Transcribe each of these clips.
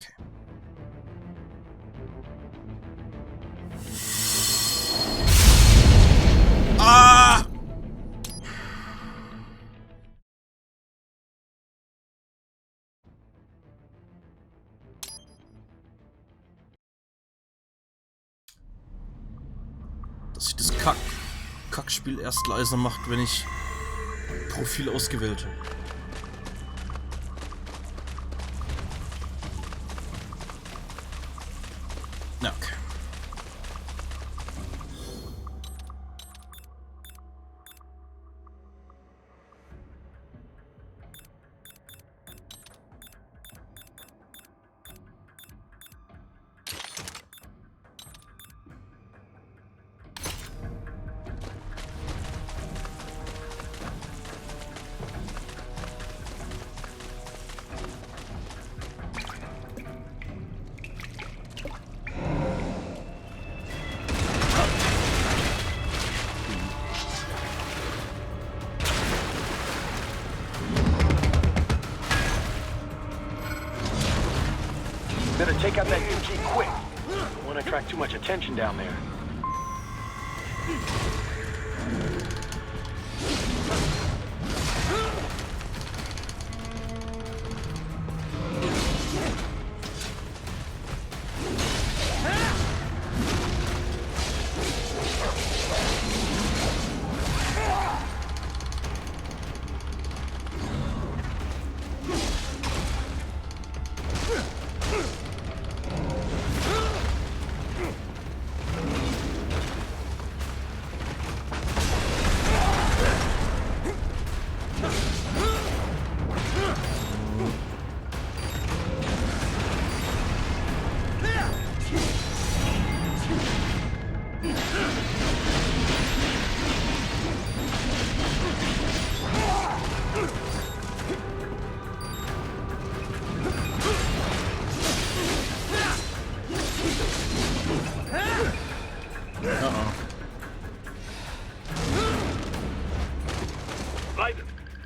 Okay. Ah! Dass sich das Kackspiel erst leiser macht, wenn ich Profil ausgewählt habe. Ja, okay. Better take out that MG quick. Don't want to attract too much attention down there.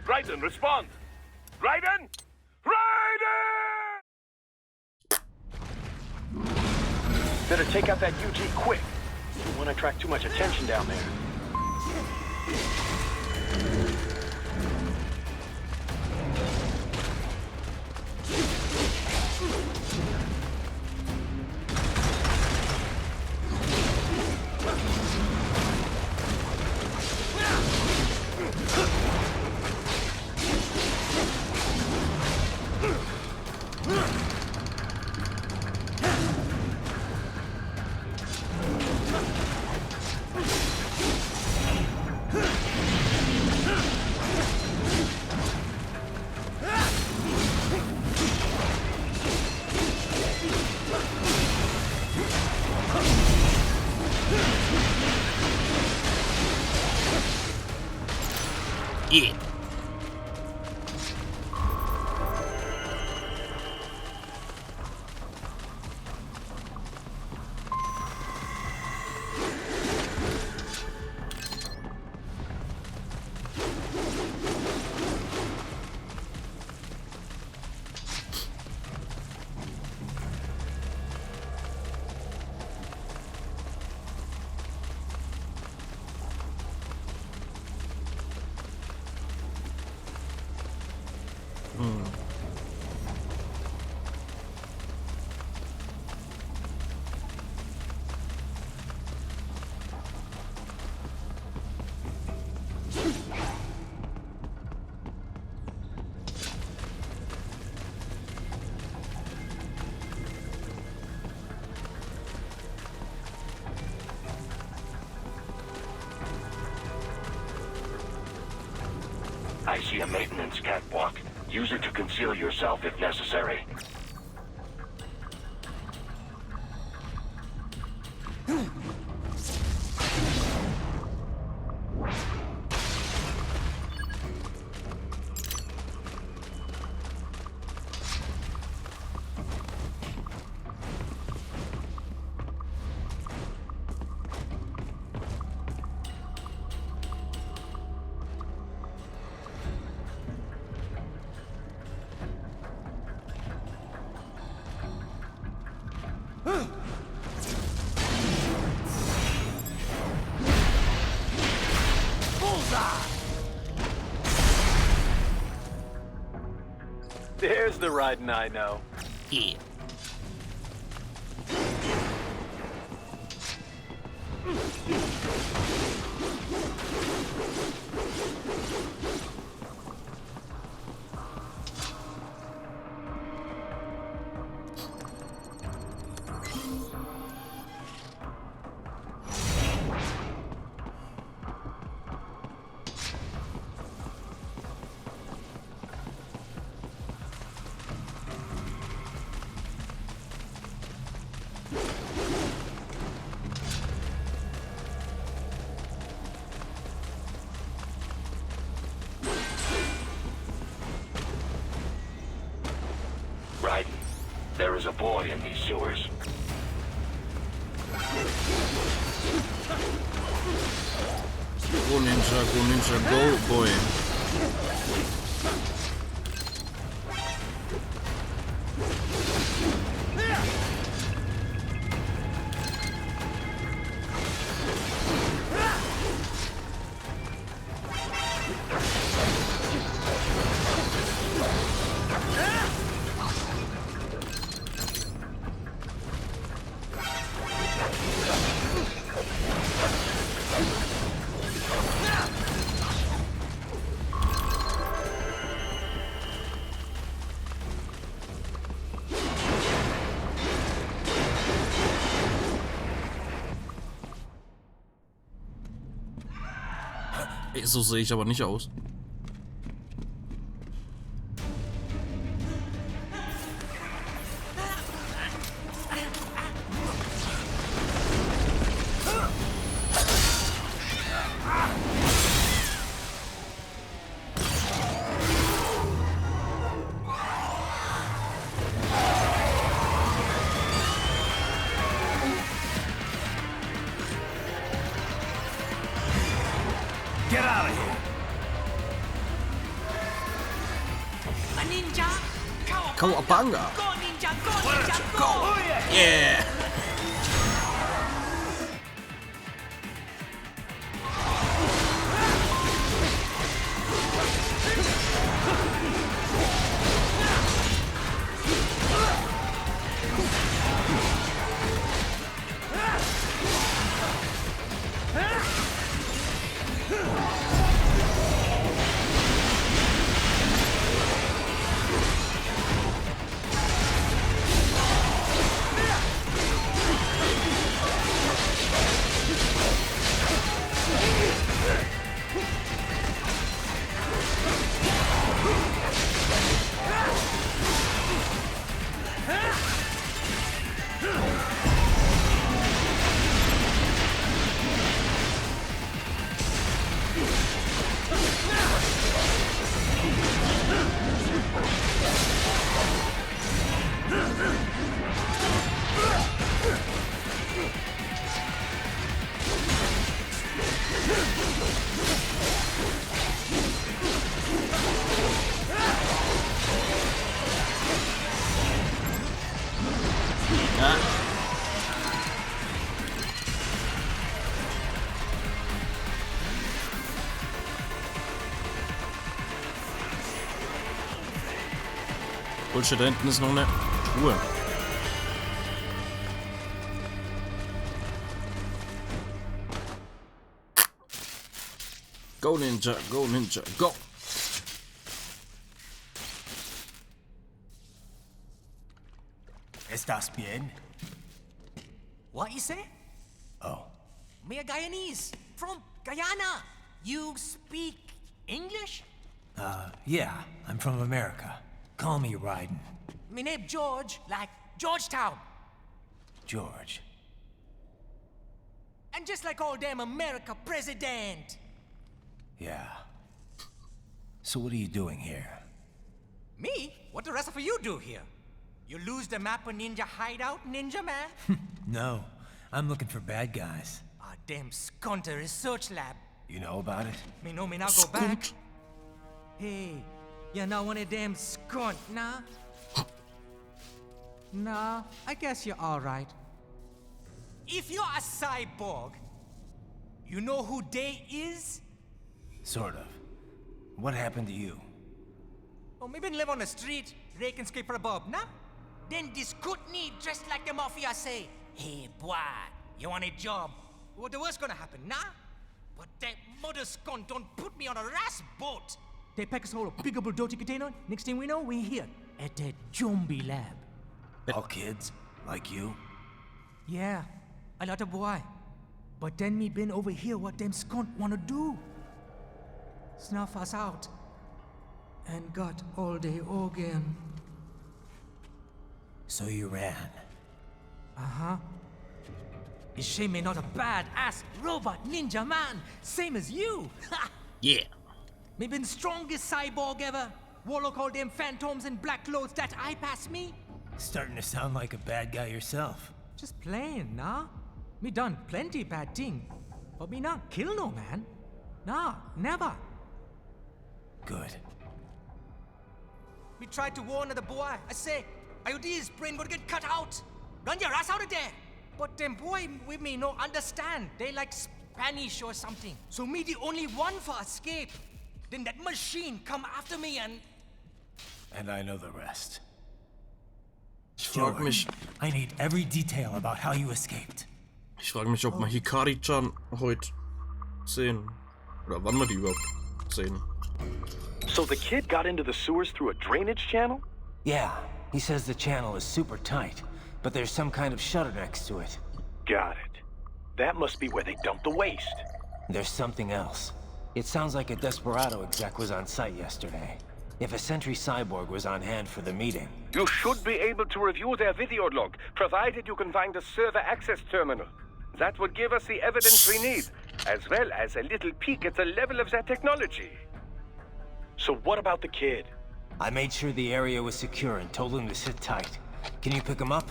Raiden, respond! Raiden! Raiden! Better take out that UG quick. Don't want to attract too much attention down there. Yeah. I see a maintenance catwalk. Use it to conceal yourself if necessary. There's the riding I know. Yeah. Right. There is a boy in these sewers. Go Ninja, go, boy. Ey, so sehe ich aber nicht aus. Get out of here! A ninja! Cowabunga! Go ninja! Go ninja! Go! Yeah! Bullshit, da hinten ist noch eine Truhe. Go Ninja, go Ninja, go! ¿Estás bien? What you say? Oh. Me a Guyanese from Guyana. You speak English? Yeah, I'm from America. Call me Ryden. Me name George, like Georgetown. George. And just like all damn America president. Yeah. So what are you doing here? Me? What the rest of you do here? You lose the map of Ninja Hideout, Ninja Man? No, I'm looking for bad guys. Ah, damn Skunter research lab. You know about it? Me know me now go back. Hey, you're not one of them skunt, nah? Nah, I guess you're alright. If you're a cyborg, you know who they is? Sort of. What happened to you? Oh, maybe live on the street, rake and scrape for a bob, nah? Then this good need dressed like the mafia say, hey boy, you want a job? What the worst gonna happen, nah? But that mother scum don't put me on a ras boat. They pack us all a big old dirty container. Next thing we know, we're here at that zombie lab. All kids? Like you? Yeah, a lot of boy. But then me been over here what them skunt wanna do. Snuff us out. And got all the organ. So you ran. Uh-huh. Is she me not a bad-ass robot ninja man, same as you? Yeah. Me been strongest cyborg ever. Warlock all them phantoms in black clothes that eye pass me. Starting to sound like a bad guy yourself. Just playing, nah? Me done plenty bad thing. But me not kill no man. Nah, never. Good. Me tried to warn the boy. I say, IOD's brain gonna get cut out. Run your ass out of there. But them boy with me no understand. They like Spanish or something. So me the only one for escape. Then that machine come after me and... And I know the rest. Ich frage mich, I need every detail about how you escaped. ob wir Hikari-chan heute sehen. Oder wann wir die überhaupt sehen. So the kid got into the sewers through a drainage channel? Yeah, he says the channel is super tight, but there's some kind of shutter next to it. Got it. That must be where they dumped the waste. There's something else. It sounds like a Desperado exec was on site yesterday. If a Sentry cyborg was on hand for the meeting. You should be able to review their video log, provided you can find a server access terminal. That would give us the evidence we need, as well as a little peek at the level of their technology. So what about the kid? I made sure the area was secure and told him to sit tight. Can you pick him up?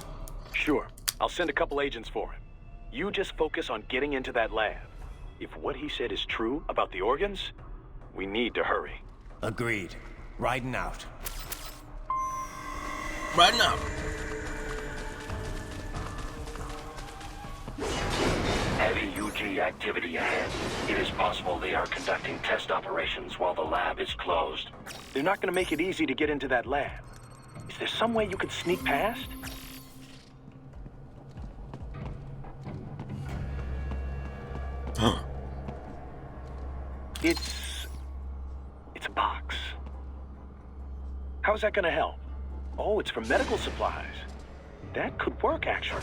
Sure. I'll send a couple agents for him. You just focus on getting into that lab. If what he said is true about the organs, we need to hurry. Agreed. Riding out. Right now. Heavy UG activity ahead. It is possible they are conducting test operations while the lab is closed. They're not going to make it easy to get into that lab. Is there some way you could sneak past? Huh. It's a box. How's that gonna help? Oh, it's for medical supplies. That could work, actually.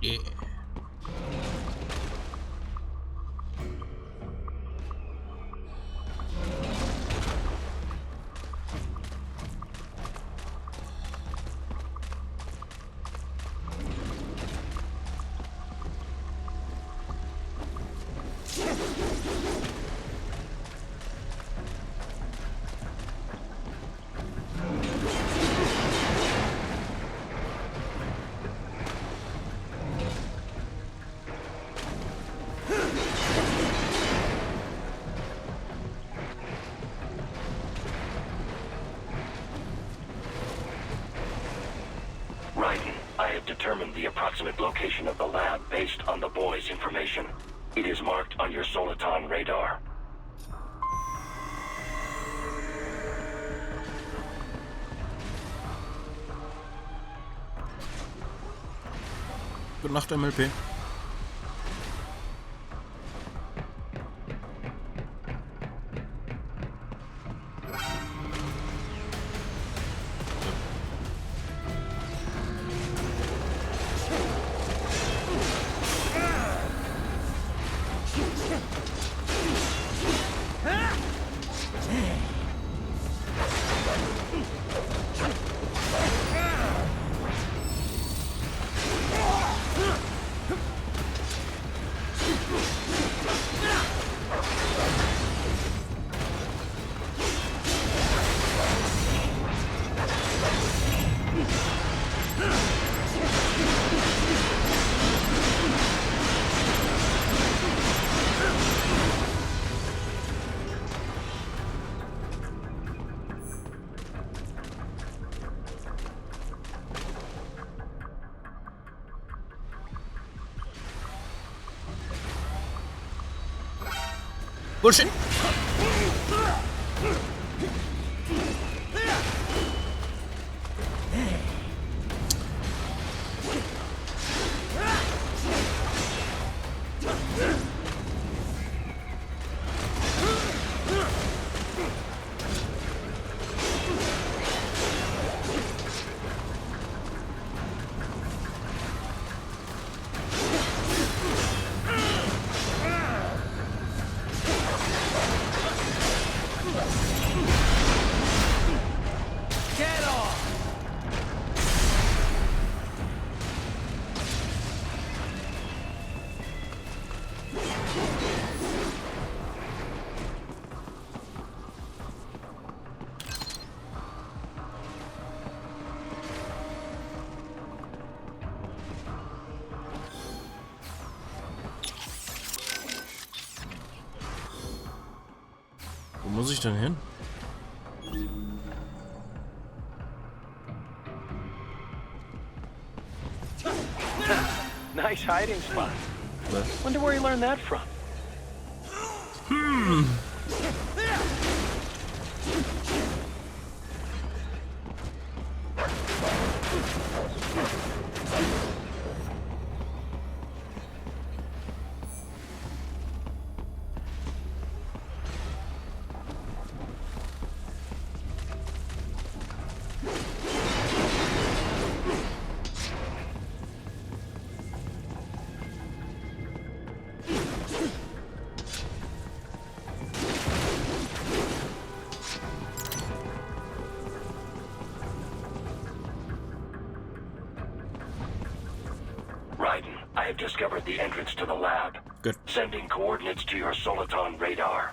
Yeah. Determine the approximate location of the lab based on the boy's information. It is marked on your Soliton radar. Gute Nacht, MLP. Bullshit! Wo muss ich denn hin? Nice hiding spot. Was? Wonder where you learned that from. I have discovered the entrance to the lab. Good. Sending coordinates to your Soliton radar.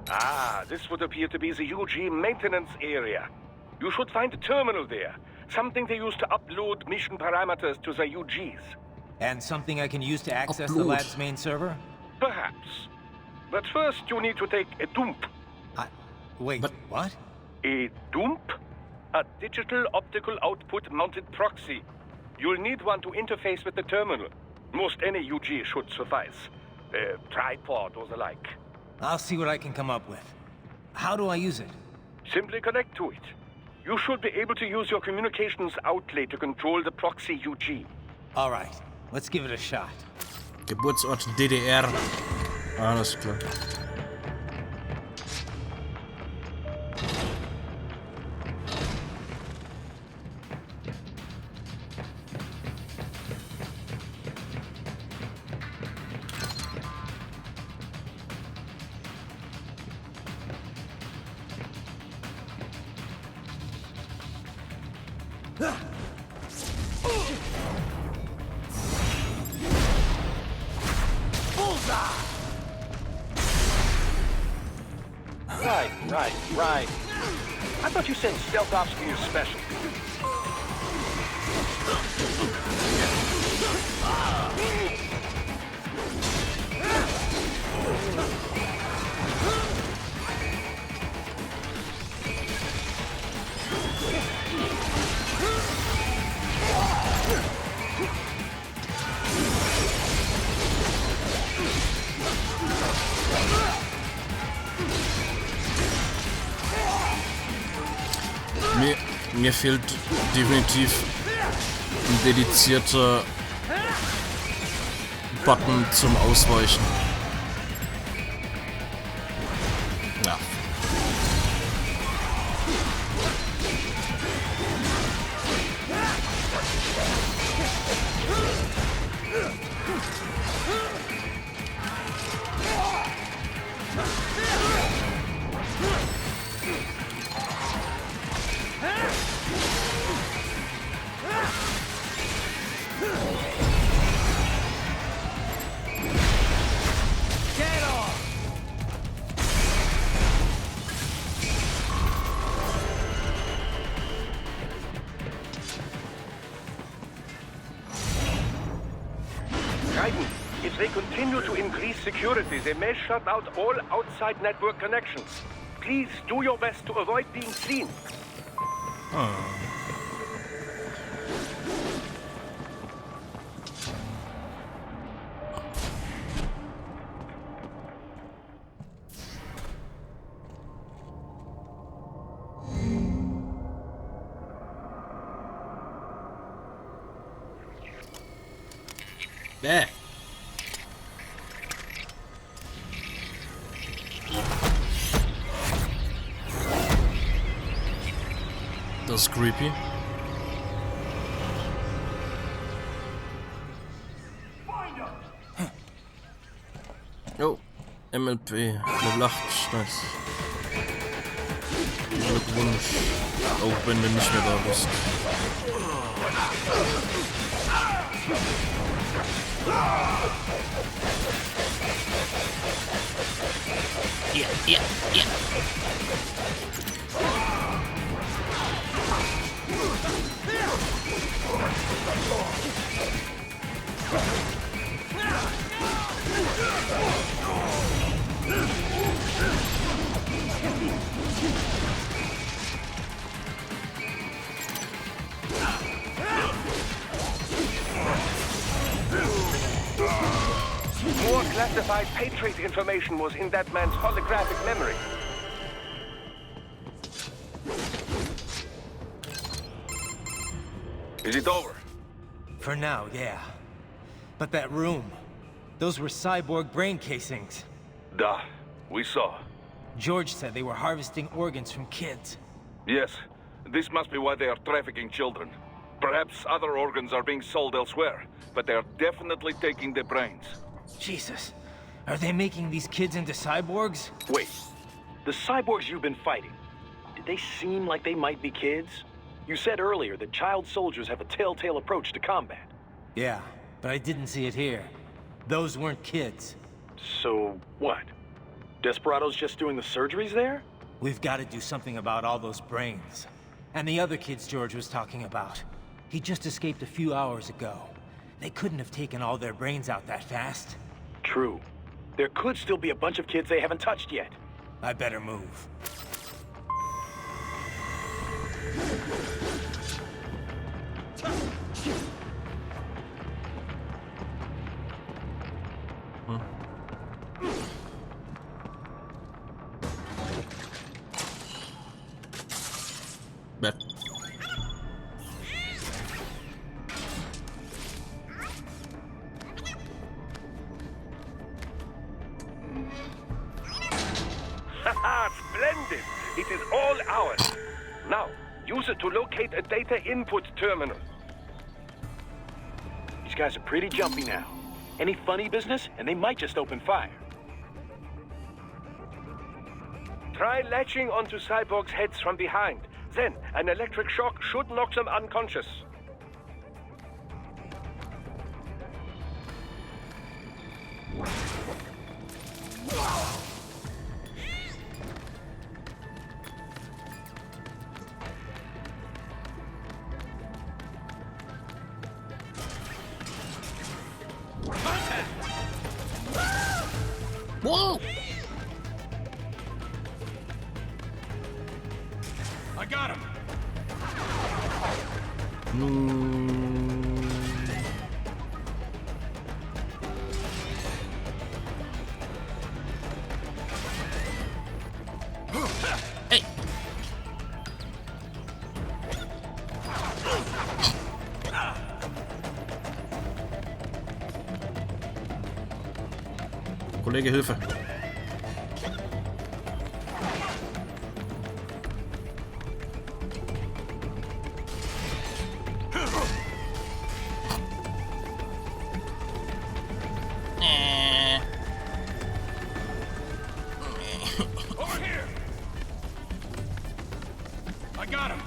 Ah, this would appear to be the UG maintenance area. You should find a terminal there. Something they use to upload mission parameters to the UGs. And something I can use to access the Upload. lab's main server? Perhaps. But first you need to take a dump. Wait, But- what? A dump? A digital optical output mounted proxy. You'll need one to interface with the terminal. Most any UG should suffice. A tripod or the like. I'll see what I can come up with. How do I use it? Simply connect to it. You should be able to use your communications outlet to control the proxy UG. All right, let's give it a shot. Geburtsort DDR. Alles klar. Right. I thought you said stealth ops were your specialty. Mir fehlt definitiv ein dedizierter Button zum Ausweichen. Ja. If they continue to increase security, they may shut out all outside network connections. Please do your best to avoid being seen. Das ist creepy. Oh, MLP, Level 8, nice. Glückwunsch, auch wenn du nicht mehr da bist. Ja. More classified Patriot information was in that man's holographic memory. Is it over? For now, yeah. But that room, those were cyborg brain casings. Duh, we saw. George said they were harvesting organs from kids. Yes, this must be why they are trafficking children. Perhaps other organs are being sold elsewhere, but they are definitely taking the brains. Jesus, are they making these kids into cyborgs? Wait, the cyborgs you've been fighting, did they seem like they might be kids? You said earlier that child soldiers have a telltale approach to combat. Yeah, but I didn't see it here. Those weren't kids. So, what? Desperados just doing the surgeries there? We've got to do something about all those brains. And the other kids George was talking about. He just escaped a few hours ago. They couldn't have taken all their brains out that fast. True. There could still be a bunch of kids they haven't touched yet. I better move. Bet. Haha, splendid! It is all ours. Now, use it to locate a data input terminal. These guys are pretty jumpy now. Any funny business, and they might just open fire. Try latching onto cyborgs' heads from behind. Then, an electric shock should knock them unconscious. Whoa! I got him. Hey! Kollege, Hilfe. Over here! I got him!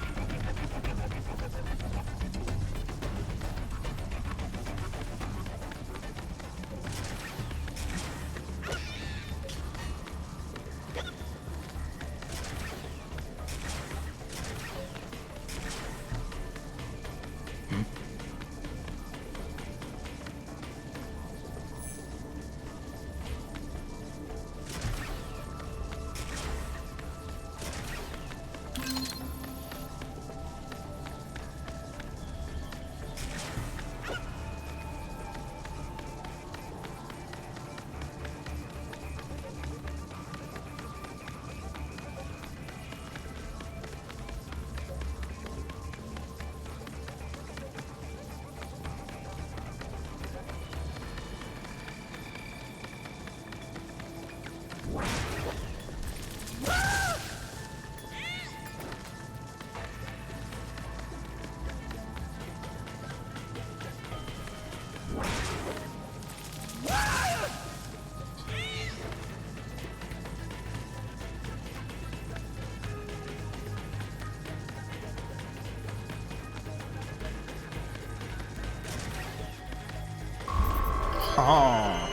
Ah.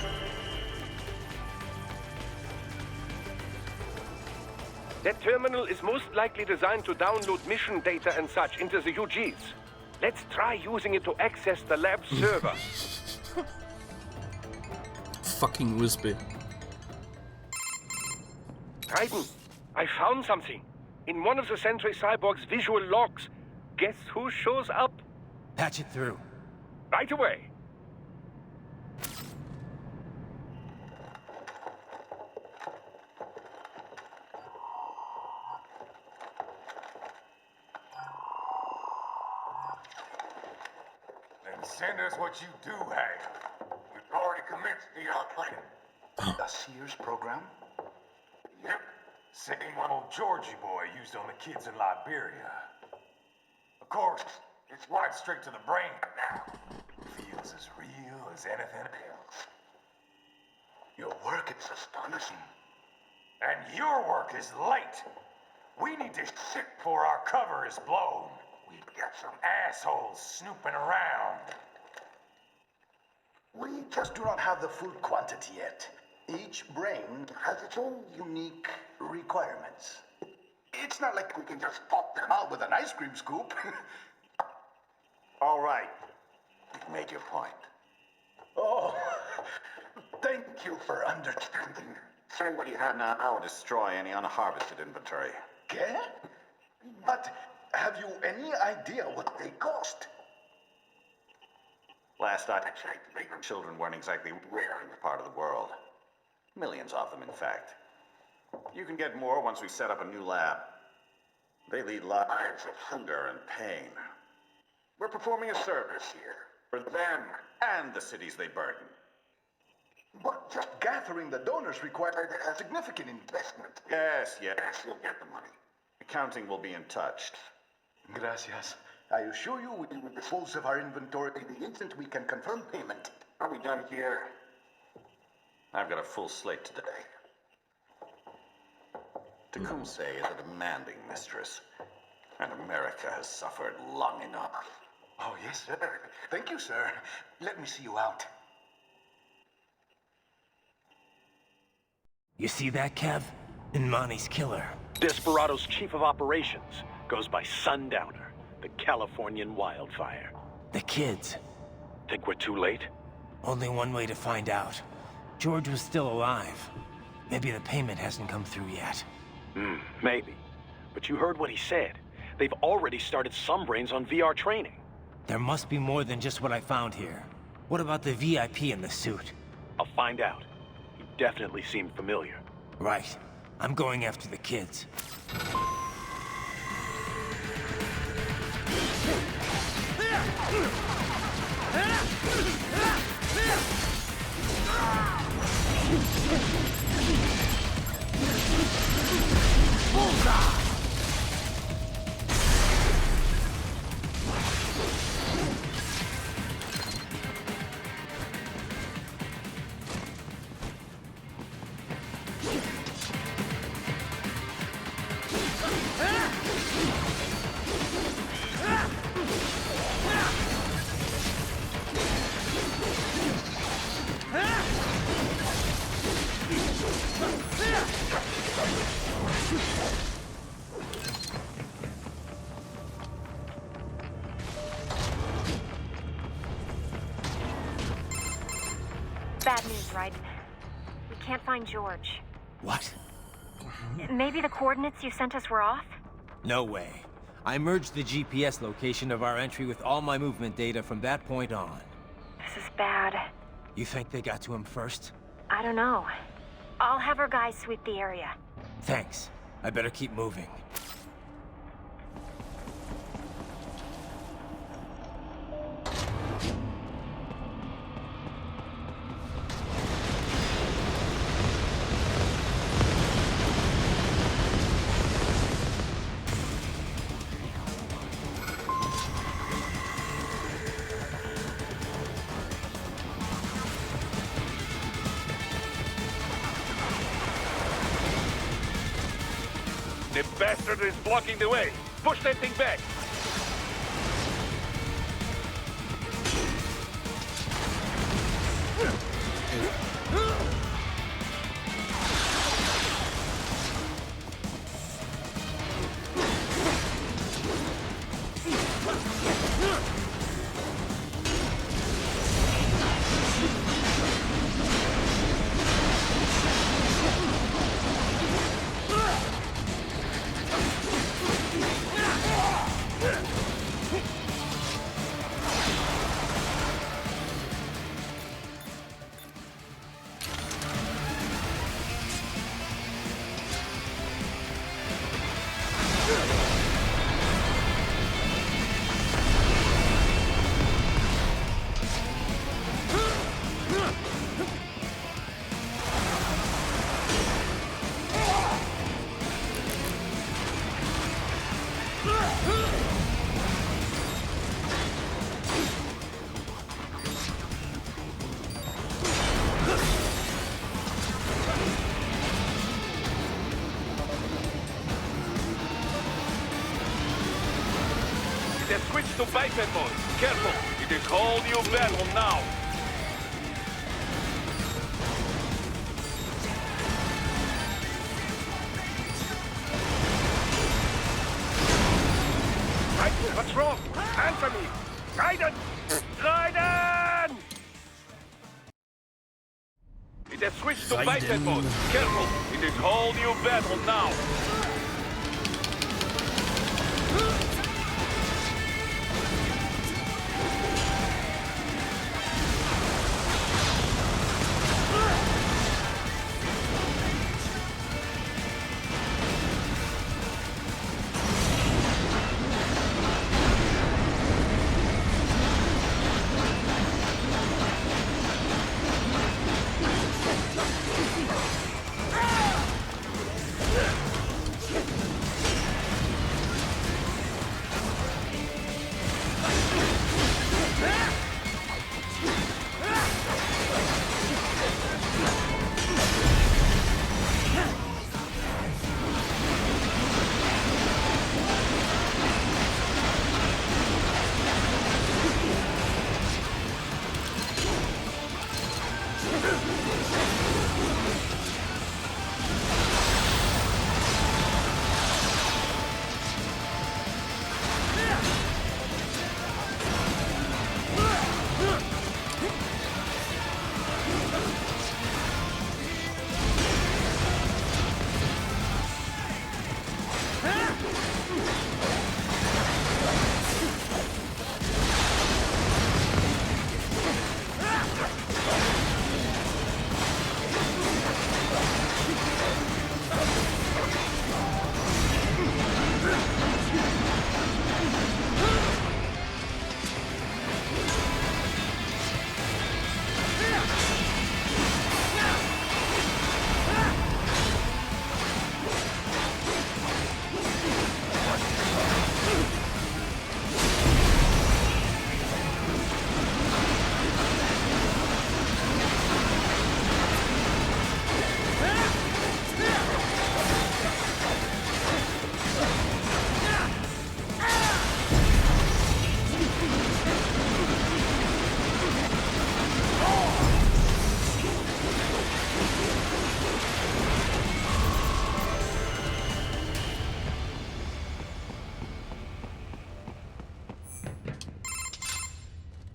That terminal is most likely designed to download mission data and such into the UGs. Let's try using it to access the lab server. Fucking USB. Raiden, I found something. In one of the Sentry Cyborg's visual logs. Guess who shows up? Patch it through. Right away. Then send us what you do have. We've already commenced the plan. A Sears program? Yep. Same one old Georgie boy used on the kids in Liberia. Of course, it's right straight to the brain now. Feels as real as anything else. Your work is astonishing. And your work is late. We need to shit before our cover is blown. We've got some assholes snooping around. We just do not have the full quantity yet. Each brain has its own unique requirements. It's not like we can just pop them out with an ice cream scoop. All right. You've made your point. Oh, thank you for understanding. Send what you have now or destroy any unharvested inventory. Okay? But have you any idea what they cost? Last I checked, children weren't exactly rare in this part of the world. Millions of them, in fact. You can get more once we set up a new lab. They lead lives of hunger and pain. We're performing a service here for them and the cities they burden. But just gathering the donors required a significant investment. Yes, you'll get the money. Accounting will be in touch. Gracias. I assure you we will dispose of our inventory the instant we can confirm payment. Are we done here? I've got a full slate today. Tecumseh is a demanding mistress, and America has suffered long enough. Oh, yes, sir. Thank you, sir. Let me see you out. You see that, Kev? Imani's killer. Desperado's chief of operations goes by Sundowner, the Californian wildfire. The kids. Think we're too late? Only one way to find out. George was still alive. Maybe the payment hasn't come through yet. Maybe. But you heard what he said. They've already started some brains on VR training. There must be more than just what I found here. What about the VIP in the suit? I'll find out. He definitely seemed familiar. Right. I'm going after the kids. bad news, right? We can't find George. What? Maybe the coordinates you sent us were off? No way. I merged the GPS location of our entry with all my movement data from that point on. This is bad. You think they got to him first? I don't know. I'll have our guys sweep the area. Thanks. I better keep moving. The bastard is blocking the way. Push that thing back. Switch to biped mode. Careful, it is whole new battle now. What's wrong? Answer me! Raiden! Raiden! It has switched to biped mode. Careful, it is whole new battle now.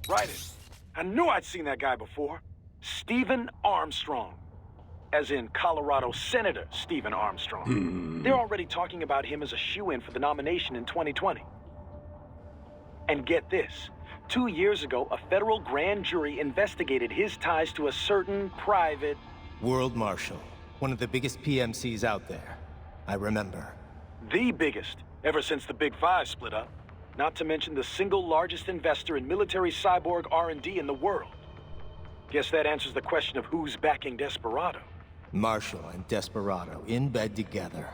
Raiden, I knew I'd seen that guy before. Stephen Armstrong. As in Colorado Senator Stephen Armstrong. They're already talking about him as a shoo-in for the nomination in 2020. And get this. 2 years ago, a federal grand jury investigated his ties to a certain private... World Marshal. One of the biggest PMCs out there. I remember. The biggest, ever since the Big Five split up. Not to mention the single largest investor in military cyborg R&D in the world. Guess that answers the question of who's backing Desperado. Marshall and Desperado in bed together.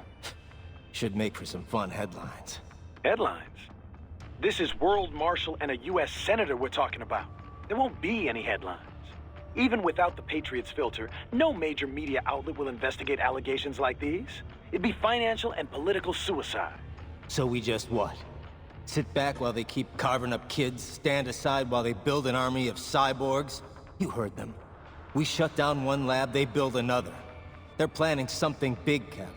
Should make for some fun headlines. Headlines? This is World Marshal and a U.S. Senator we're talking about. There won't be any headlines. Even without the Patriots filter, no major media outlet will investigate allegations like these. It'd be financial and political suicide. So we just what? Sit back while they keep carving up kids, stand aside while they build an army of cyborgs? You heard them. We shut down one lab, they build another. They're planning something big, Kev.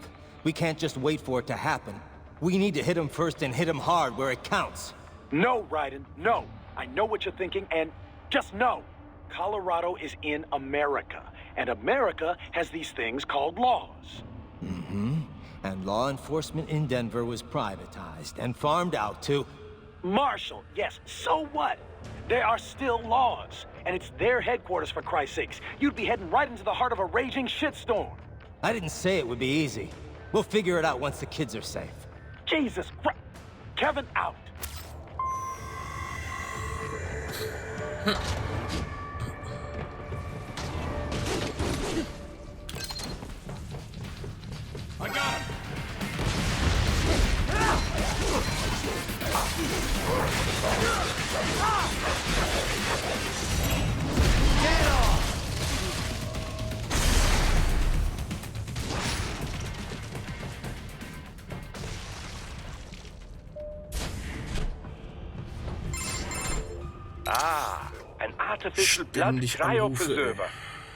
We can't just wait for it to happen. We need to hit them first and hit them hard where it counts. No, Raiden, no. I know what you're thinking, and just know. Colorado is in America, and America has these things called laws. Mm-hmm. And law enforcement in Denver was privatized and farmed out to... Marshall, yes, so what? There are still laws, and it's their headquarters, for Christ's sakes. You'd be heading right into the heart of a raging shitstorm. I didn't say it would be easy. We'll figure it out once the kids are safe. Jesus Christ. Kevin out. I got him! Get off! Ah, an artificial blood Ständig cryopreserver.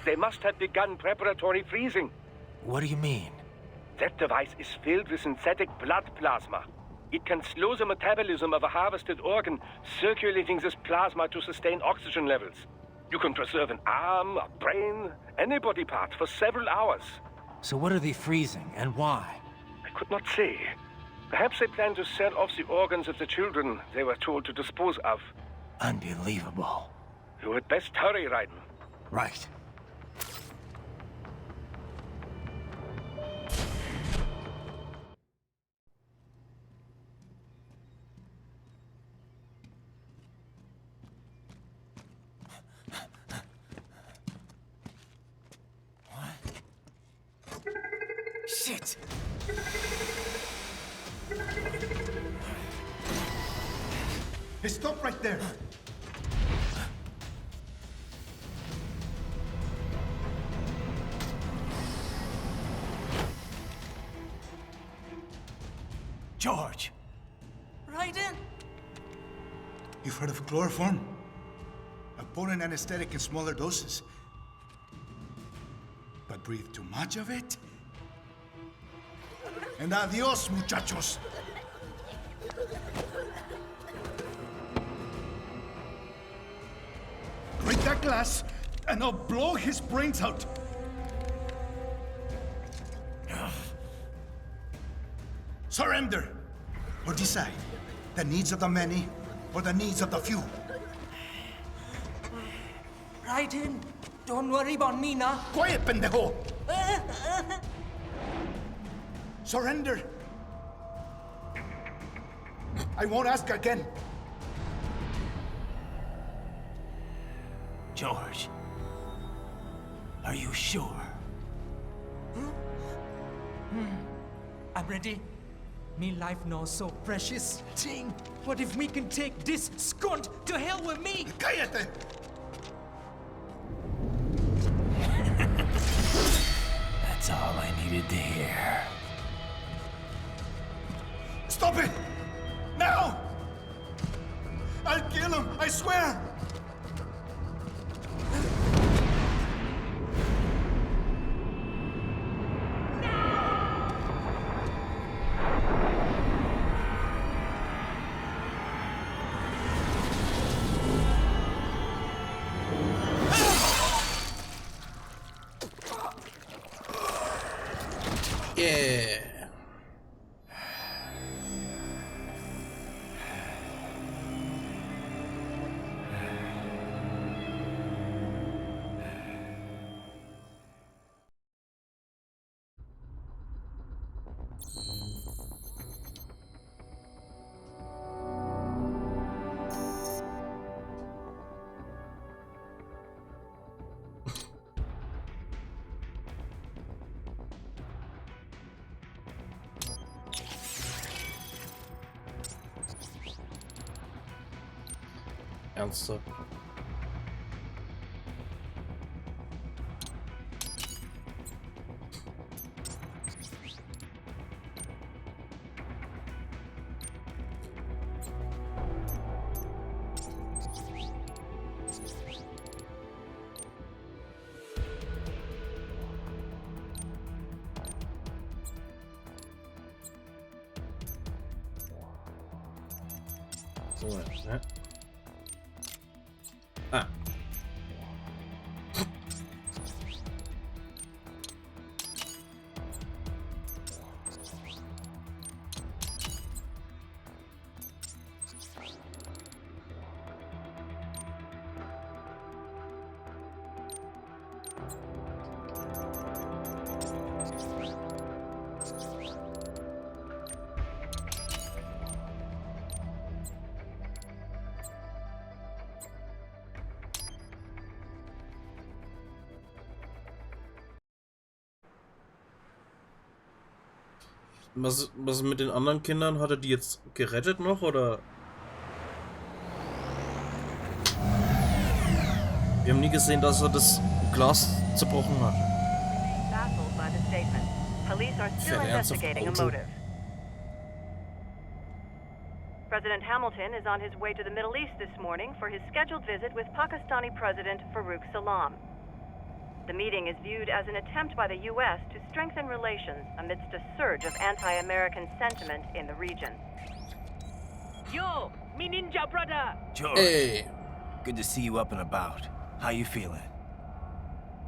They must have begun preparatory freezing. What do you mean? That device is filled with synthetic blood plasma. It can slow the metabolism of a harvested organ, circulating this plasma to sustain oxygen levels. You can preserve an arm, a brain, any body part for several hours. So what are they freezing, and why? I could not say. Perhaps they plan to sell off the organs of the children they were told to dispose of. Unbelievable. You had best hurry, Raiden. Right. Shit! Hey, stop right there! George! Raiden? You've heard of chloroform? A potent anesthetic in smaller doses. But breathe too much of it? And adios, muchachos! Break that glass, and I'll blow his brains out! Surrender! Or decide. The needs of the many, or the needs of the few. Raiden, don't worry about me now. Quiet, pendejo! Surrender! I won't ask again. George, are you sure? I'm ready. Me life now so precious. Ting, what if me can take this skunt to hell with me? Cállate! That's all I needed to hear. Stop it! Now! I'll kill him, I swear! Yeah. Ernsthaft. So, ne? Ah. Was mit den anderen Kindern? Hat er die jetzt gerettet noch, oder? Wir haben nie gesehen, dass er das Glas zerbrochen hat. Fährt ernsthaft Auto. President Hamilton is on his way to the Middle East this morning for his scheduled visit with Pakistani President Farouk Salam. The meeting is viewed as an attempt by the U.S. to strengthen relations amidst a surge of anti-American sentiment in the region. Yo, me ninja brother! George, Hey. good to see you up and about. How you feeling?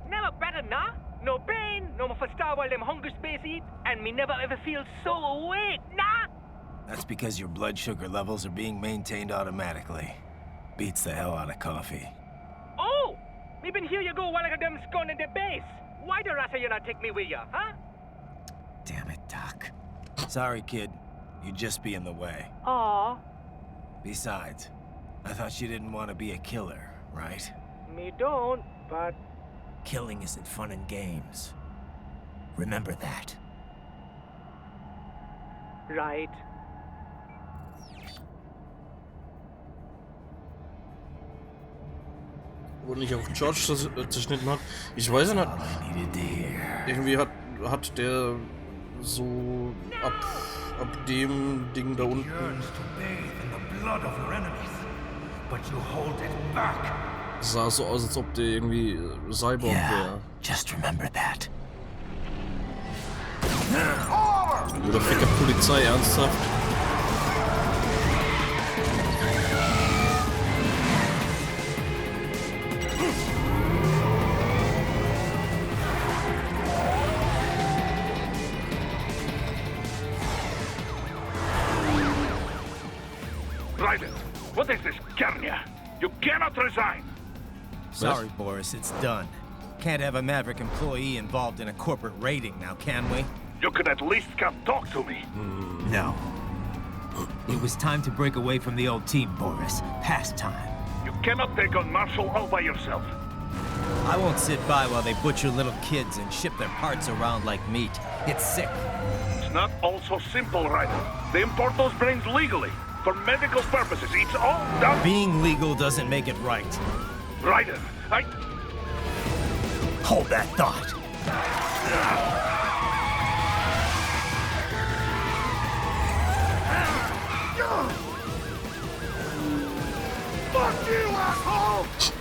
Never better, nah? No pain, no more star while them hunger space eat, and me never ever feel so awake, nah? That's because your blood sugar levels are being maintained automatically. Beats the hell out of coffee. Oh! Me been here you go while I got them scone in the base. Why the rasa you not take me with ya, huh? Damn it, Doc. Sorry, kid. You'd just be in the way. Aw. Besides, I thought you didn't want to be a killer, right? Me don't, but... Killing isn't fun and games. Remember that. Right. Wo nicht auch George zerschnitten hat. Ich weiß nicht. Irgendwie hat der so ab dem Ding da unten. Sah so aus, als ob der irgendwie Cyborg wäre. Just remember that. Oder Ficker Polizei, ernsthaft? Raiden, what is this, Garnia? You cannot resign! Sorry, Boris, it's done. Can't have a Maverick employee involved in a corporate raiding now, can we? You could at least come talk to me. No. It was time to break away from the old team, Boris. Past time. You cannot take on Marshall all by yourself. I won't sit by while they butcher little kids and ship their parts around like meat. It's sick. It's not all so simple, Raiden. They import those brains legally. For medical purposes, it's all done. Being legal doesn't make it right. Raiden, Hold that thought. Fuck you, asshole!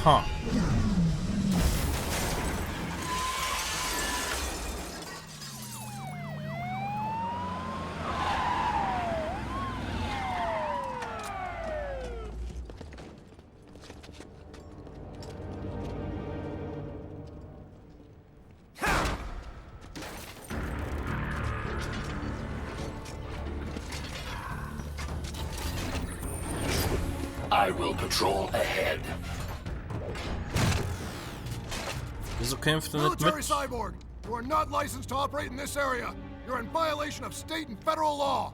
Ha. I will patrol ahead. Wieso kämpft er nicht Military mit? cyborg, you are not licensed to operate in this area. You're in violation of state and federal law.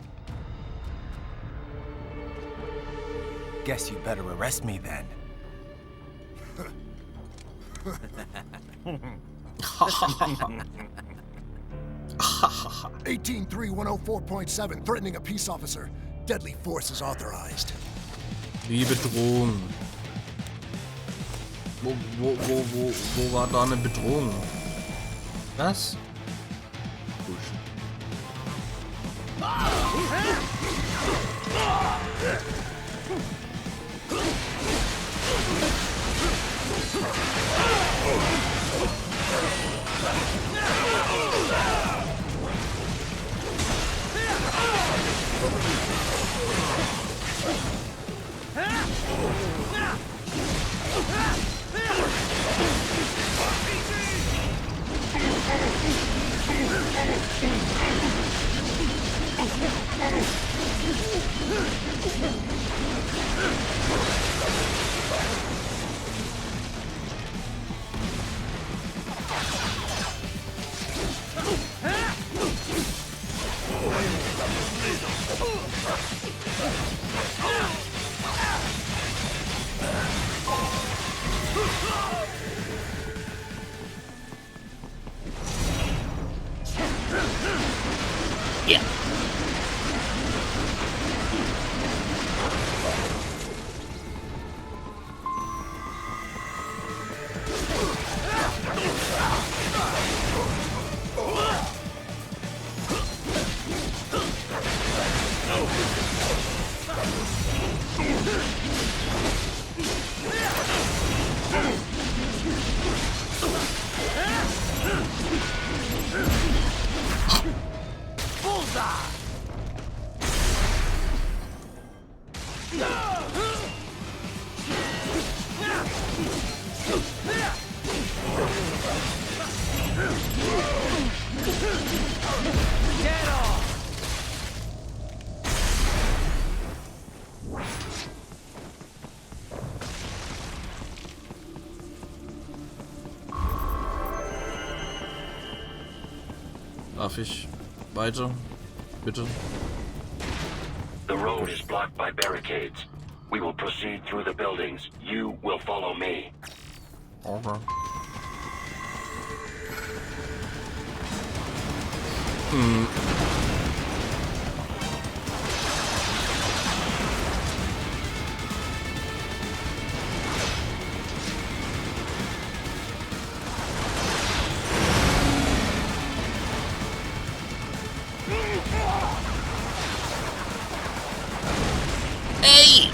Guess you better arrest me then. 183104.7, threatening a peace officer. Deadly force is authorized. Wie Bedrohung. Wo war da eine Bedrohung? Was? Ja. Darf ich weiter? Bitte. The road is blocked by barricades. We will proceed through the buildings. You will follow me. Okay. Ey!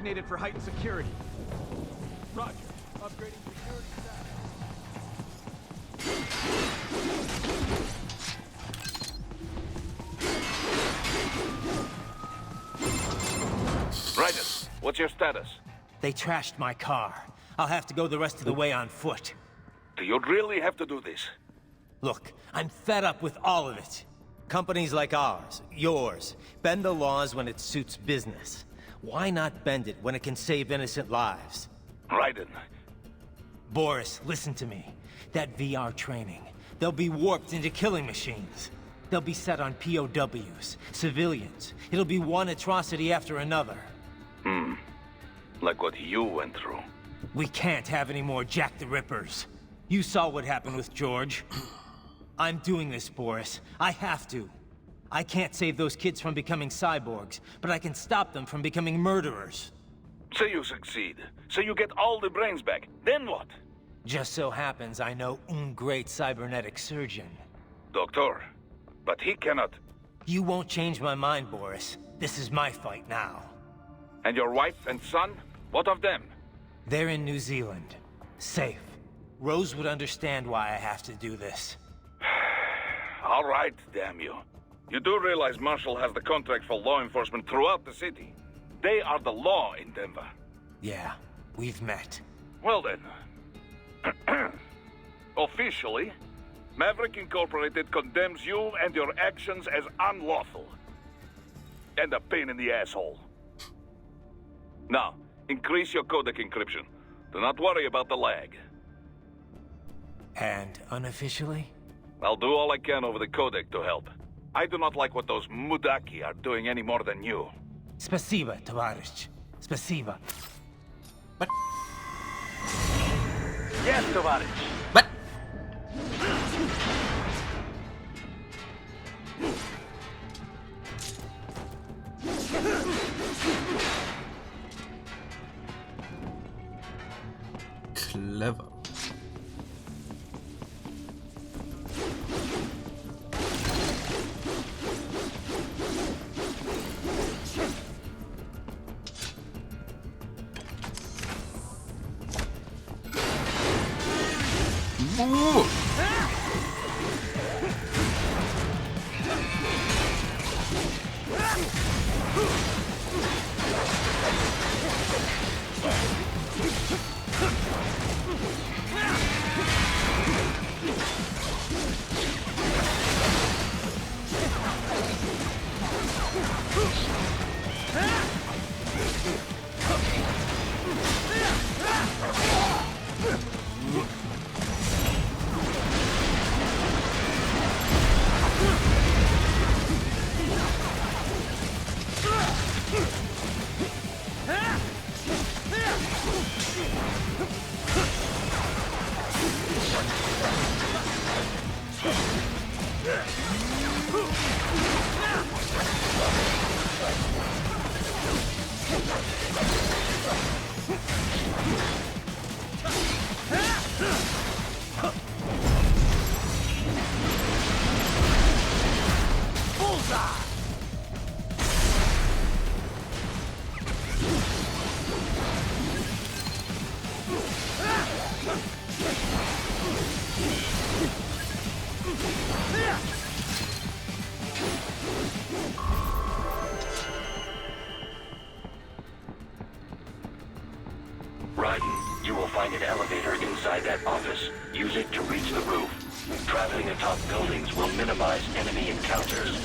designated for heightened security. Roger. Upgrading security status. Raiden, what's your status? They trashed my car. I'll have to go the rest of the way on foot. Do you really have to do this? Look, I'm fed up with all of it. Companies like ours, yours, bend the laws when it suits business. Why not bend it when it can save innocent lives? Raiden. Boris, listen to me. That VR training, they'll be warped into killing machines. They'll be set on POWs, civilians. It'll be one atrocity after another. Like what you went through. We can't have any more Jack the Rippers. You saw what happened with George. I'm doing this, Boris. I have to. I can't save those kids from becoming cyborgs, but I can stop them from becoming murderers. So you succeed. So you get all the brains back. Then what? Just so happens I know un great cybernetic surgeon. Doctor. But he cannot. You won't change my mind, Boris. This is my fight now. And your wife and son? What of them? They're in New Zealand. Safe. Rose would understand why I have to do this. All right, damn you. You do realize Marshall has the contract for law enforcement throughout the city. They are the law in Denver. Yeah, we've met. Well then. Officially, Maverick Incorporated condemns you and your actions as unlawful. And a pain in the asshole. Now, increase your codec encryption. Do not worry about the lag. And unofficially? I'll do all I can over the codec to help. I do not like what those mudaki are doing any more than you. Spasiba, товарищ. Spasiba. But... Yes, товарищ. But... Clever. Ooh. Raiden, you will find an elevator inside that office. Use it to reach the roof. Traveling atop buildings will minimize enemy encounters.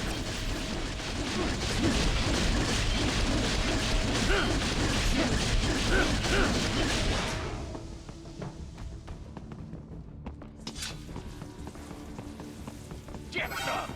Get some!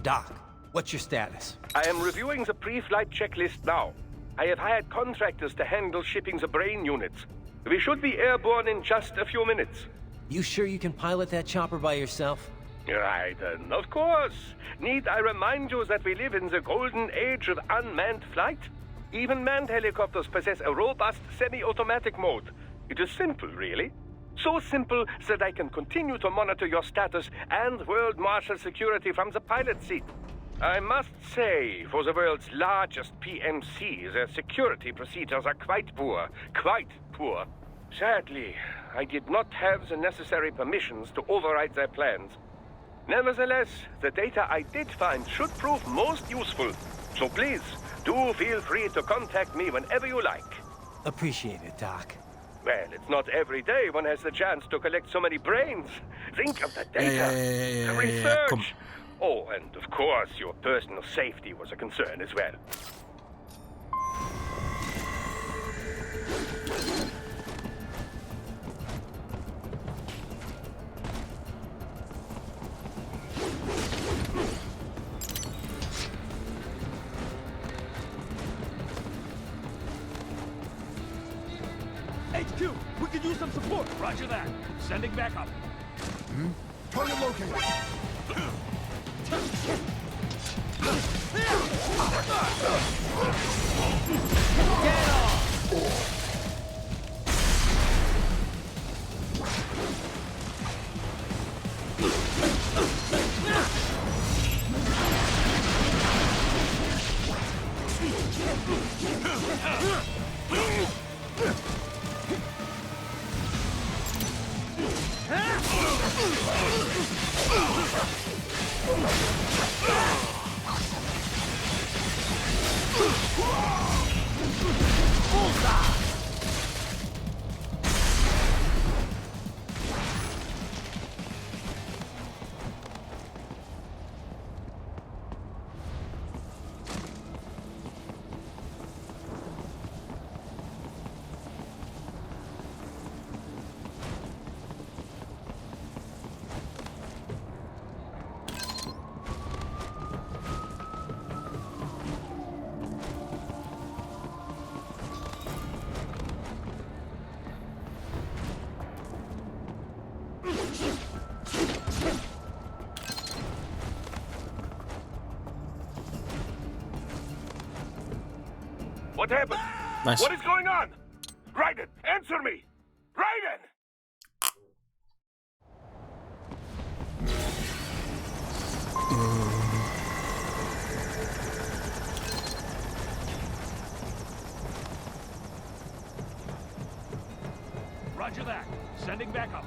Doc, what's your status? I am reviewing the pre-flight checklist now. I have hired contractors to handle shipping the brain units. We should be airborne in just a few minutes. You sure you can pilot that chopper by yourself? Right, of course. Need I remind you that we live in the golden age of unmanned flight? Even manned helicopters possess a robust semi-automatic mode. It is simple, really. So simple that I can continue to monitor your status and world marshal security from the pilot seat. I must say, for the world's largest PMC, their security procedures are quite poor. Quite poor. Sadly, I did not have the necessary permissions to override their plans. Nevertheless, the data I did find should prove most useful. So please, do feel free to contact me whenever you like. Appreciate it, Doc. Well, it's not every day one has the chance to collect so many brains. Think of the data, the research. Oh, and of course, your personal safety was a concern as well. HQ, we could use some support. Roger that. Sending backup. Target located. Get off! What happened? Nice. What is going on? Raiden, answer me! Raiden! Roger that. Sending backup.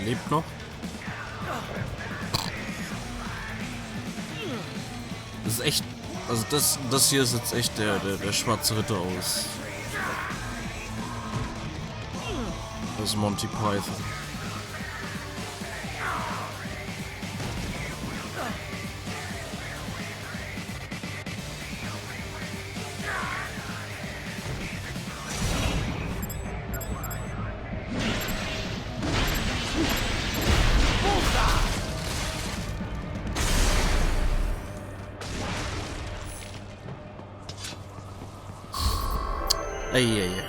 lebt noch. Das ist echt, also das hier ist jetzt echt der schwarze Ritter aus Monty Python. Eieiei.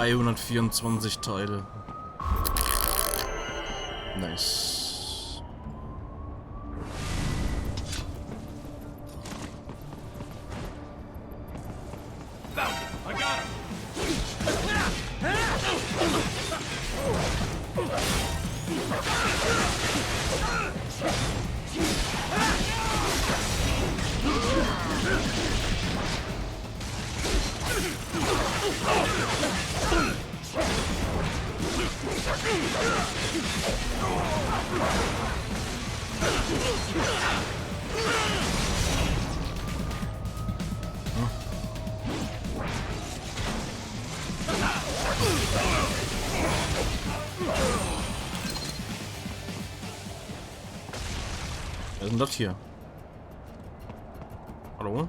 ...324 Teile. Nice. I got him. Was ist denn das hier? Hallo?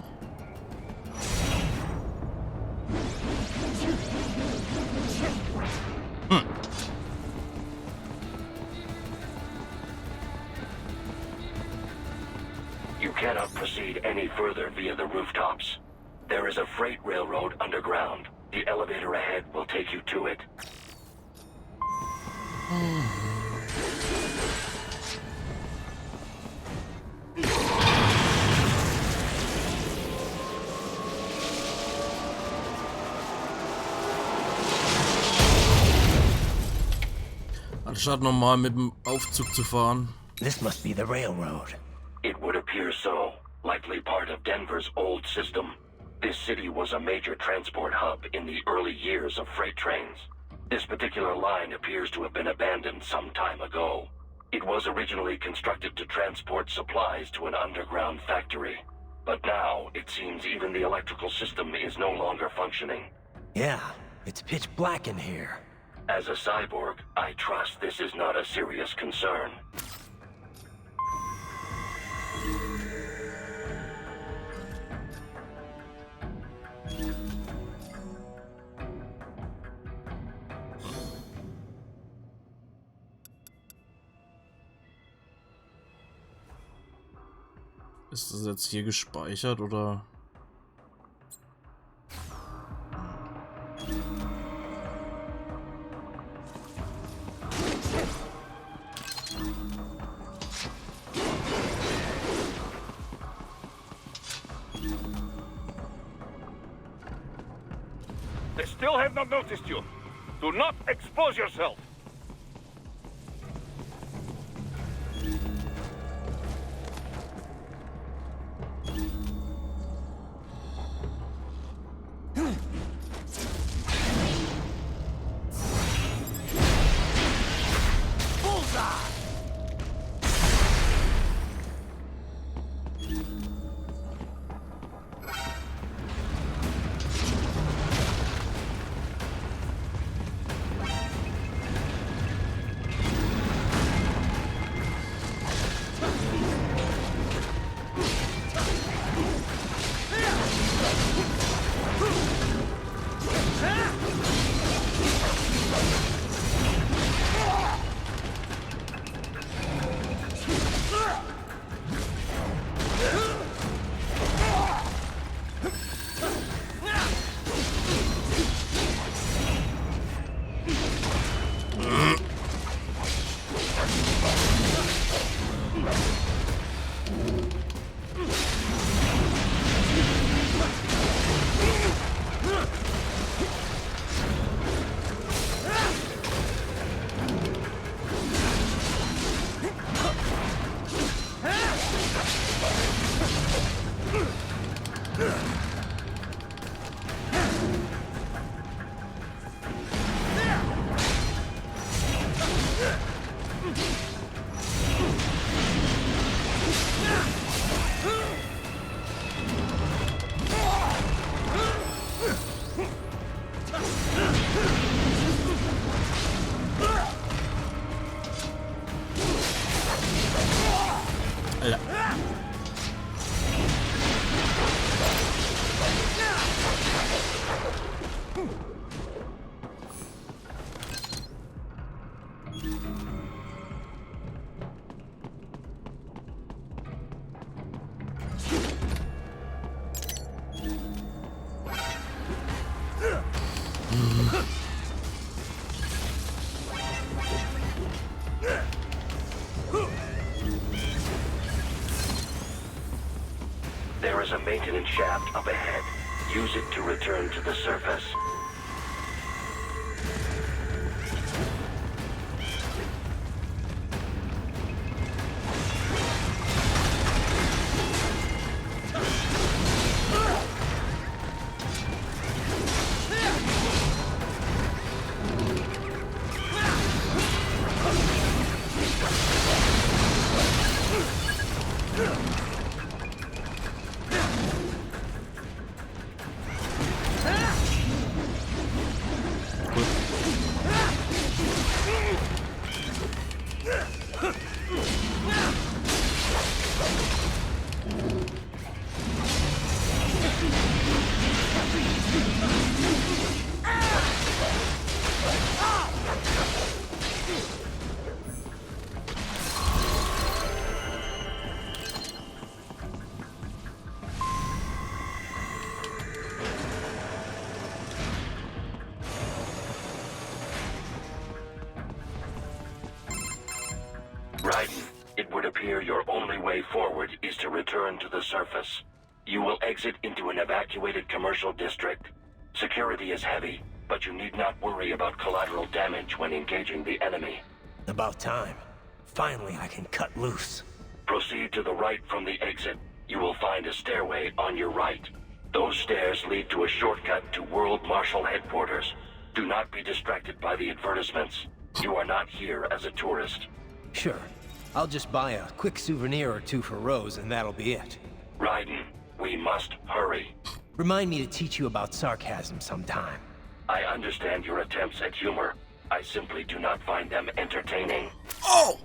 You cannot proceed any further via the rooftops. There is a freight railroad underground. The elevator ahead will take you to it. Anstatt normal mit dem Aufzug zu fahren. This must be the railroad. It would appear so. Likely part of Denver's old system. This city was a major transport hub in the early years of freight trains. This particular line appears to have been abandoned some time ago. It was originally constructed to transport supplies to an underground factory. But now, it seems even the electrical system is no longer functioning. Yeah, it's pitch black in here. As a cyborg, I trust this is not a serious concern. Ist das jetzt hier gespeichert oder? They still have not noticed you. Do not expose yourself. Alter. There is a maintenance shaft up ahead. Use it to return to the surface. It would appear your only way forward is to return to the surface. You will exit into an evacuated commercial district. Security is heavy, but you need not worry about collateral damage when engaging the enemy. About time. Finally, I can cut loose. Proceed to the right from the exit. You will find a stairway on your right. Those stairs lead to a shortcut to World Marshal Headquarters. Do not be distracted by the advertisements. You are not here as a tourist. Sure. I'll just buy a quick souvenir or two for Rose, and that'll be it. Raiden, we must hurry. Remind me to teach you about sarcasm sometime. I understand your attempts at humor. I simply do not find them entertaining. Oh!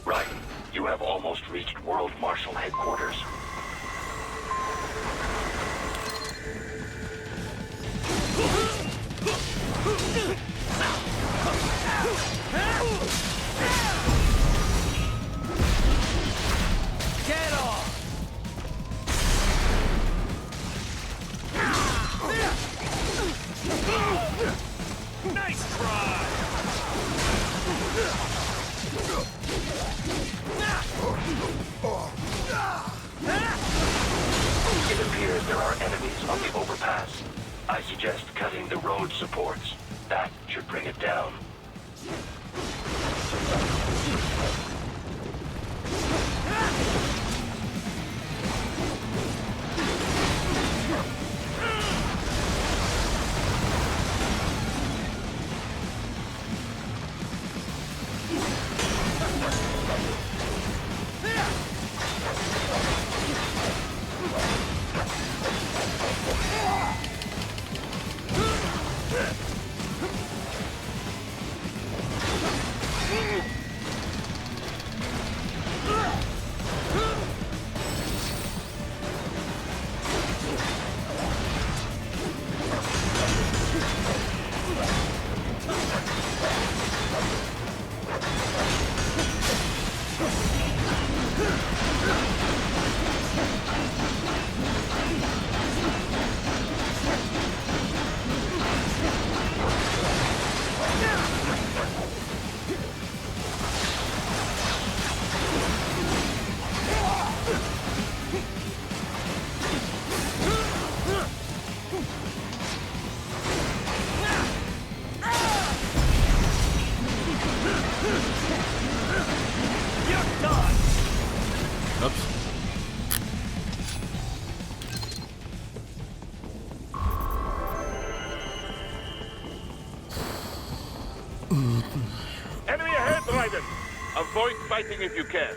Raiden, you have almost reached World Marshal Headquarters. Get off! Nice try! It appears there are enemies on the overpass. I suggest cutting the road supports. That should bring it down. Enemy ahead, Raiden! Avoid fighting if you can.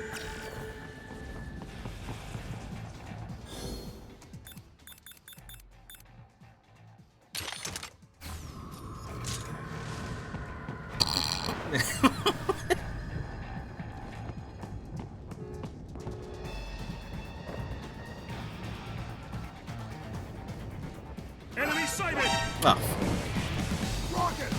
Enemy sighted! Ah. Rocket!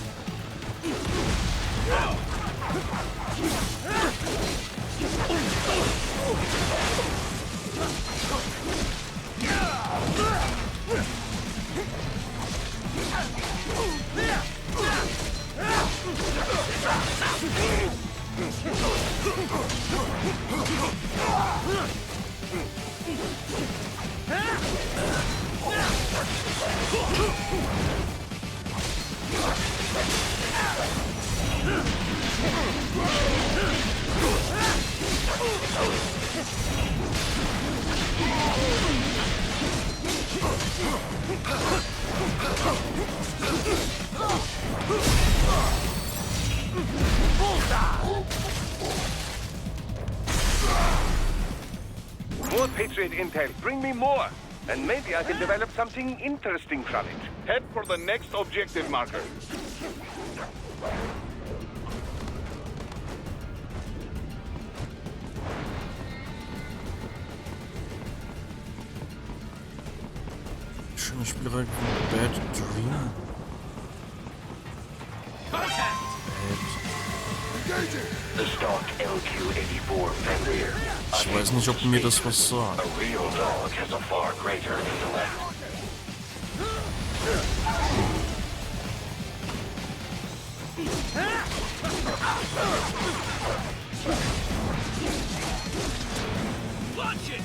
More Patriot intel. Bring me more. And maybe I can develop something interesting from it. Head for the next objective marker. Schöne Spielerei von Bad Dream. The stock LQ-84 Fenrir. Ich weiß nicht, ob mir das was sagt. A real dog has a far greater intellect. Launch it!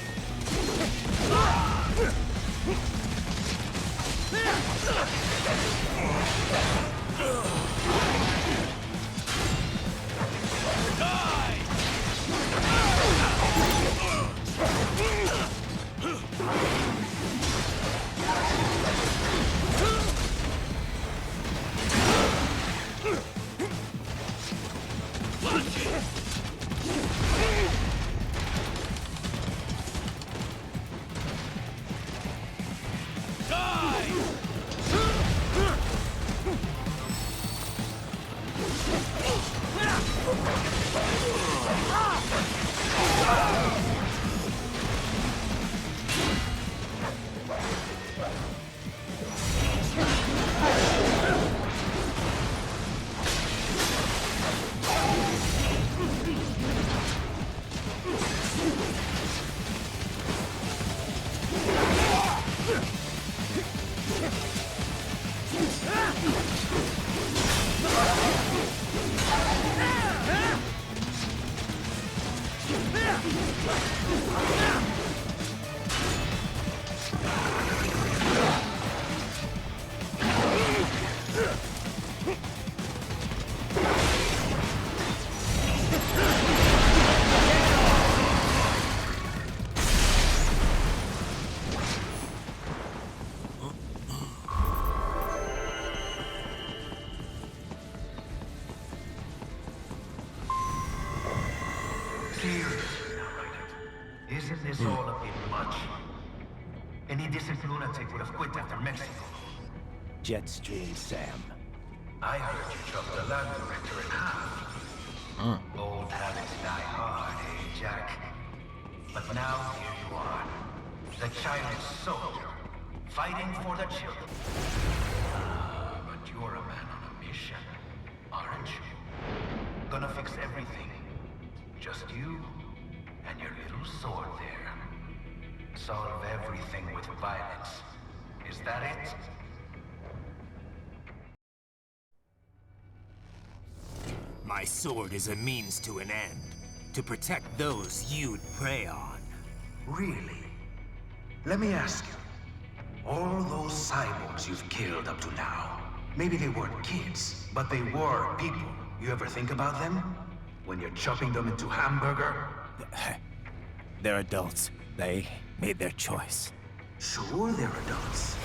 Isn't this all a bit much? Any decent lunatic would have quit after Mexico. Jetstream, Sam. I heard you chopped the land director in half. Old habits die hard, eh, Jack? But now here you are. The child's soldier, fighting for the children. But you're a man on a mission, aren't you? Gonna fix everything. Just you and your little sword there. Solve everything with violence. Is that it? My sword is a means to an end. To protect those you'd prey on. Really? Let me ask you. All those cyborgs you've killed up to now, maybe they weren't kids, but they were people. You ever think about them? When you're chopping them into hamburger? They're adults. They made their choice. Sure they're adults.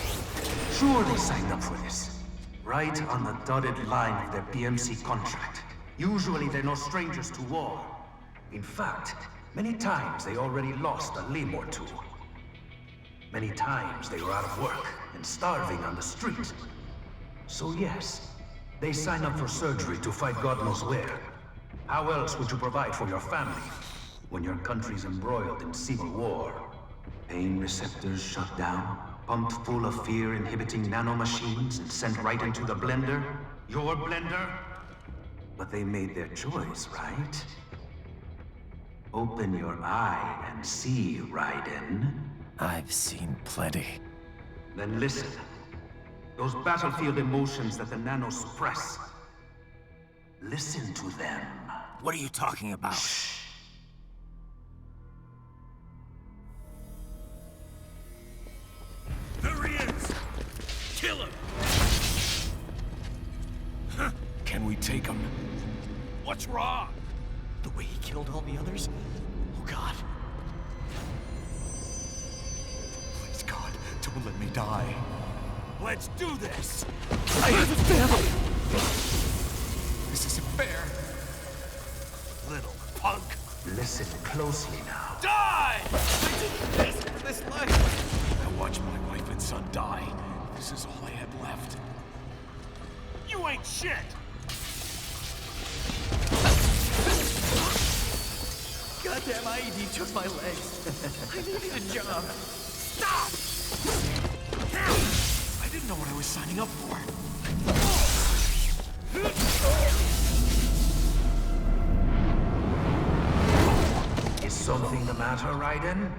Sure they signed up for this. Right on the dotted line of their BMC contract. Usually they're no strangers to war. In fact, many times they already lost a limb or two. Many times they were out of work and starving on the street. So yes, They sign up for surgery to fight God knows where. How else would you provide for your family when your country's embroiled in civil war? Pain receptors shut down, pumped full of fear-inhibiting nanomachines and sent right into the blender? Your blender? But they made their choice, right? Open your eye and see, Raiden. I've seen plenty. Then listen. Those battlefield emotions that the nanos suppress. Listen to them. What are you talking about? Shh. There he is! Kill him! Can we take him? What's wrong? The way he killed all the others? Oh, God. Please, God, don't let me die. Let's do this! I have a family! This isn't fair. Little punk! Listen closely now. Die! I didn't ask for this life! I watched my wife and son die. This is all I had left. You ain't shit! Goddamn IED took my legs. I needed a job. Stop! I didn't know what I was signing up for. Is something the matter, Raiden?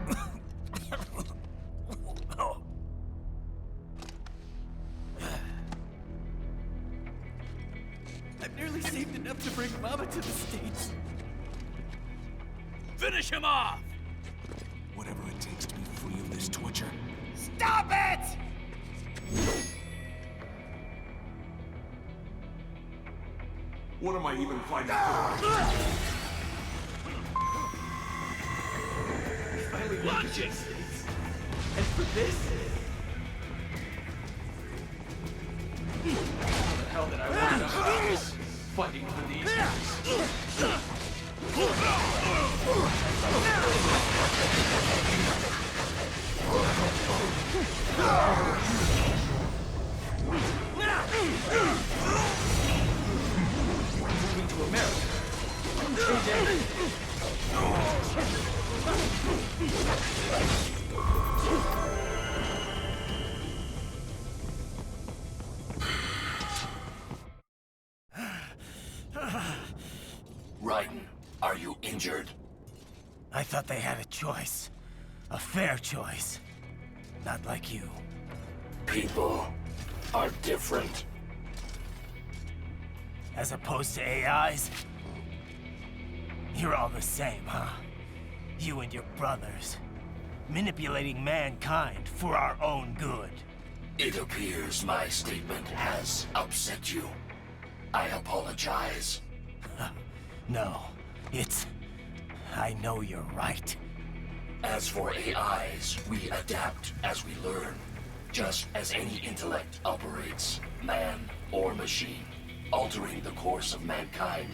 I've nearly saved enough to bring Mama to the States. Finish him off! Whatever it takes to be free of this torture. Stop it! What am I even fighting for? We finally made it to the States. And for this? How the hell did I wind up fighting for these guys? Moving to America. Raiden, are you injured? I thought they had a choice. A fair choice. Not like you. People are different. As opposed to AIs? You're all the same, huh? You and your brothers. Manipulating mankind for our own good. It appears my statement has upset you. I apologize. No, it's... I know you're right. As for AIs, we adapt as we learn. Just as any intellect operates, man or machine. Altering the course of mankind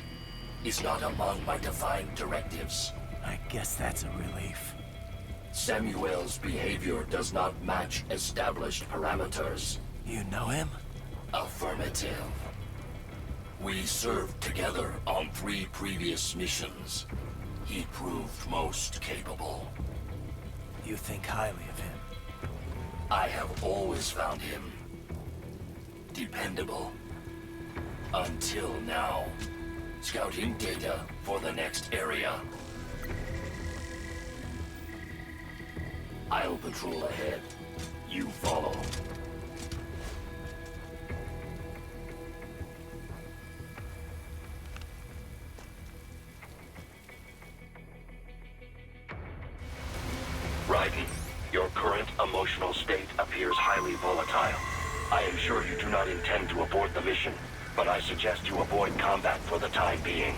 is not among my defined directives. I guess that's a relief. Samuel's behavior does not match established parameters. You know him? Affirmative. We served together on 3 previous missions. He proved most capable. You think highly of him? I have always found him dependable. Until now. Scouting data for the next area. I'll patrol ahead. You follow. Raiden, your current emotional state appears highly volatile. I am sure you do not intend to abort the mission, but I suggest you avoid combat for the time being.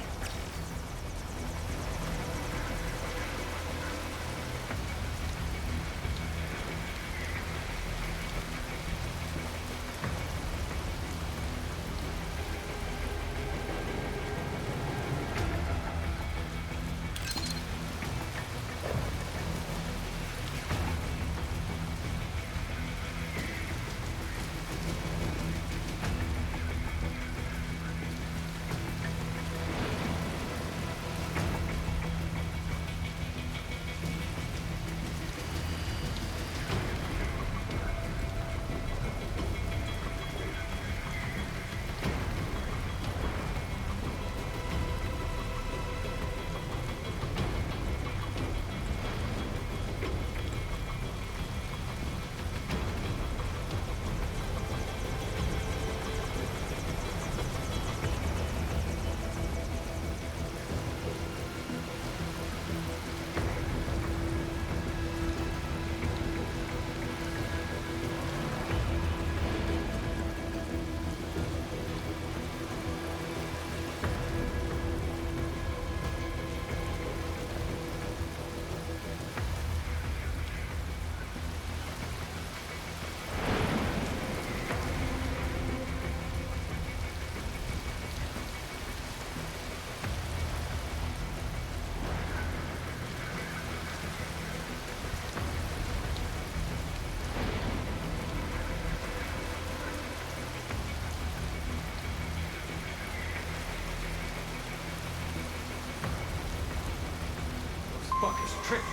trick.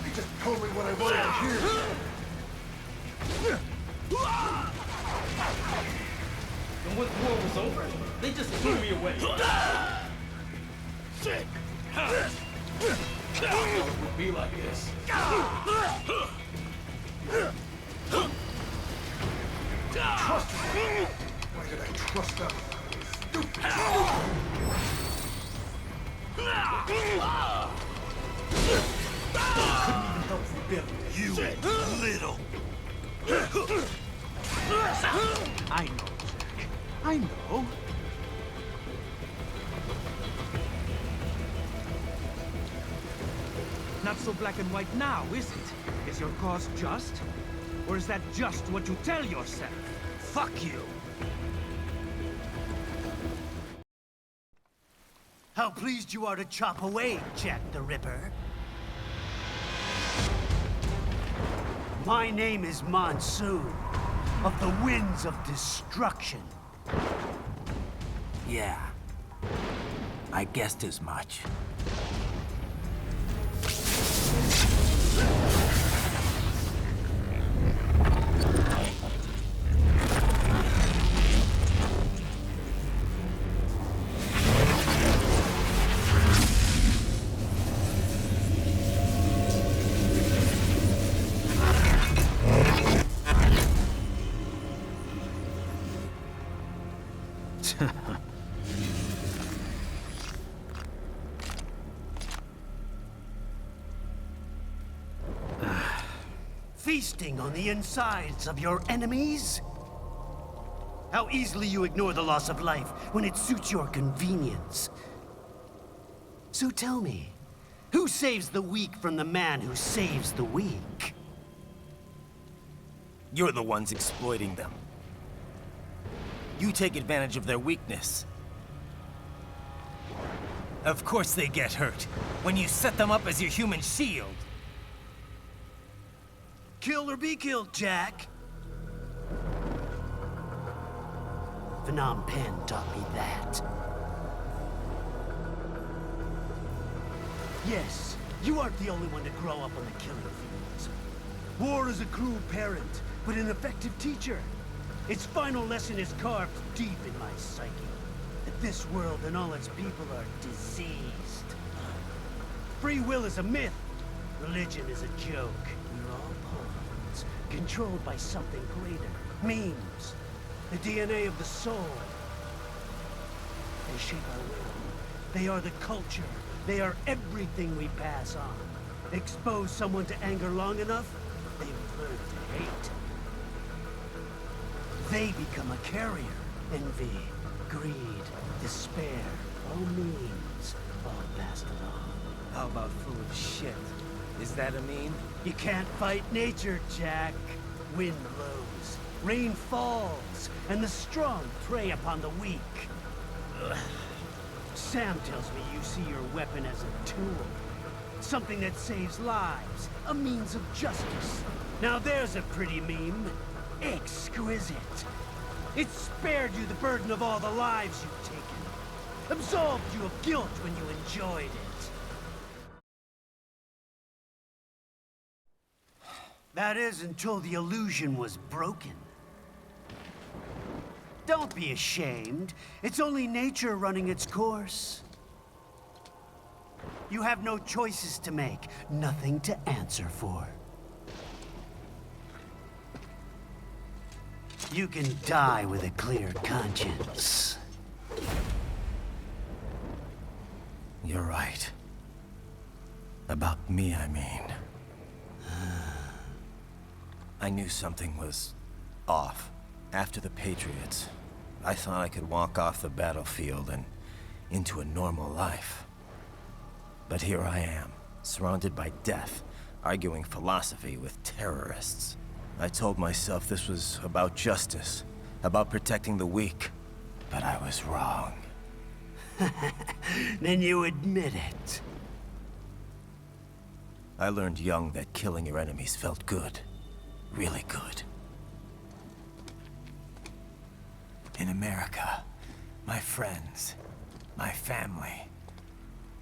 He just told me what I wanted to hear. And when the war was over, they just threw me away. Shit! I didn't know it would be like this. Trust me. Why did I trust them? Stupid. Couldn't even help rebuild. You little. I know, Jack. I know. Not so black and white now, is it? Is your cause just? Or is that just what you tell yourself? Fuck you! How pleased you are to chop away, Jack the Ripper. My name is Monsoon, of the Winds of Destruction. Yeah. I guessed as much. Feasting on the insides of your enemies? How easily you ignore the loss of life when it suits your convenience. So tell me, who saves the weak from the man who saves the weak? You're the ones exploiting them. You take advantage of their weakness. Of course they get hurt when you set them up as your human shield. Kill or be killed, Jack. Phnom Penh taught me that. Yes, you aren't the only one to grow up on the killing fields. War is a cruel parent, but an effective teacher. Its final lesson is carved deep in my psyche. That this world and all its people are diseased. Free will is a myth. Religion is a joke. We're all pawns, controlled by something greater. Memes. The DNA of the soul. They shape our will. They are the culture. They are everything we pass on. Expose someone to anger long enough, they will learn to hate. They become a carrier. Envy, greed, despair, all means, all passed along. How about full of shit? Is that a meme? You can't fight nature, Jack. Wind blows, rain falls, and the strong prey upon the weak. Ugh. Sam tells me you see your weapon as a tool. Something that saves lives, a means of justice. Now there's a pretty meme. Exquisite. It spared you the burden of all the lives you've taken. Absolved you of guilt when you enjoyed it. That is until the illusion was broken. Don't be ashamed. It's only nature running its course. You have no choices to make, nothing to answer for. You can die with a clear conscience. You're right. About me, I mean. I knew something was off. After the Patriots, I thought I could walk off the battlefield and into a normal life. But here I am, surrounded by death, arguing philosophy with terrorists. I told myself this was about justice, about protecting the weak. But I was wrong. Then you admit it. I learned young that killing your enemies felt good. Really good. In America, my friends, My family.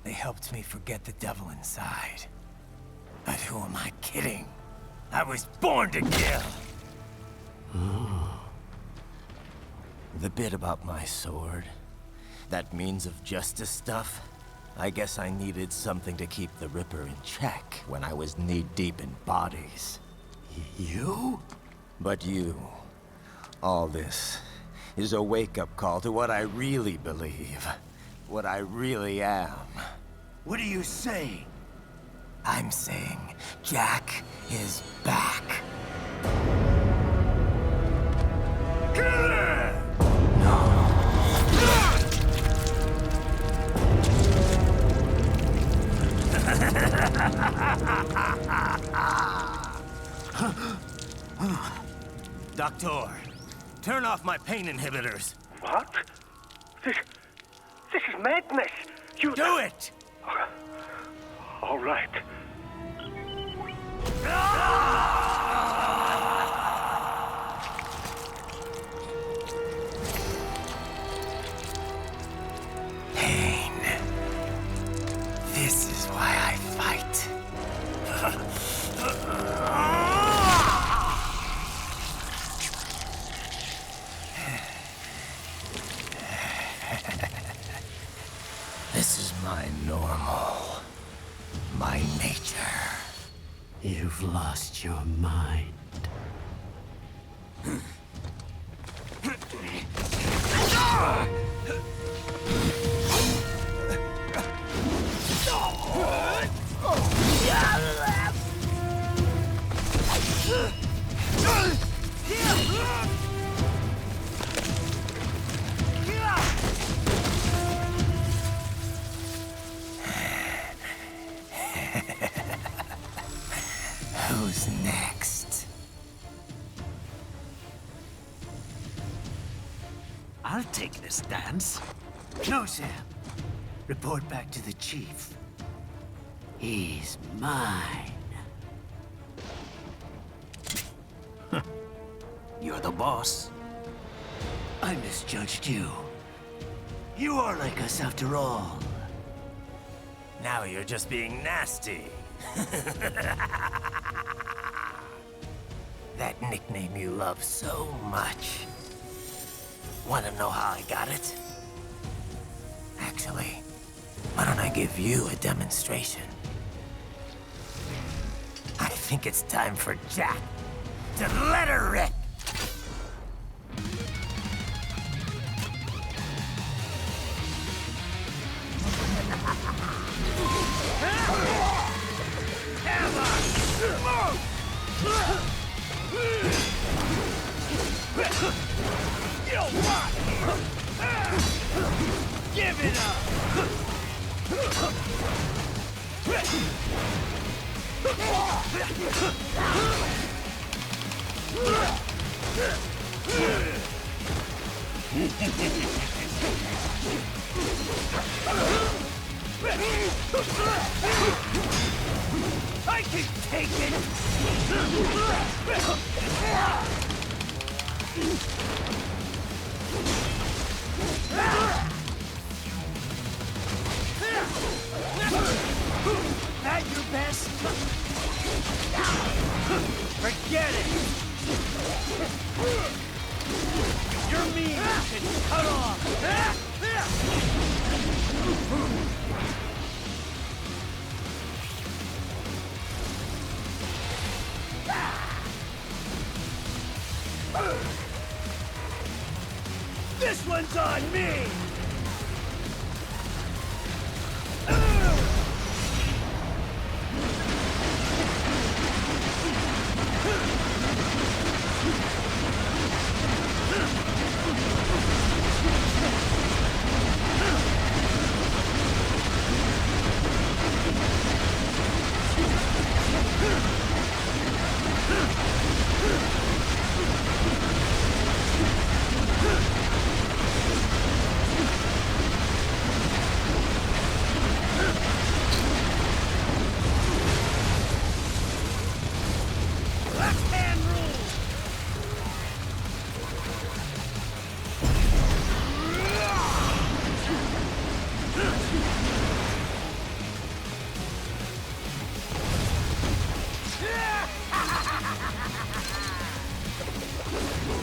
They helped me forget the devil inside. But who am I kidding? I was born to kill! The bit about my sword, that means of justice stuff, I guess I needed something to keep the Ripper in check when I was knee-deep in bodies. You? But you, all this, is a wake-up call to what I really believe. What I really am. What are you saying? I'm saying Jack is back. Doctor, turn off my pain inhibitors. What? This is madness. You do it! All right. Pain. This is why I fight. This is my normal. My nature. You've lost your mind. Who's next? I'll take this dance. No, Sam. Report back to the chief. He's mine. You're the boss. I misjudged you. You are like us after all. Now you're just being nasty. That nickname you love so much. Want to know how I got it? Actually, why don't I give you a demonstration? I think it's time for Jack to let her rip. Give it up! I can take it! That your best? Forget it! You're mean and cut off! This one's on me!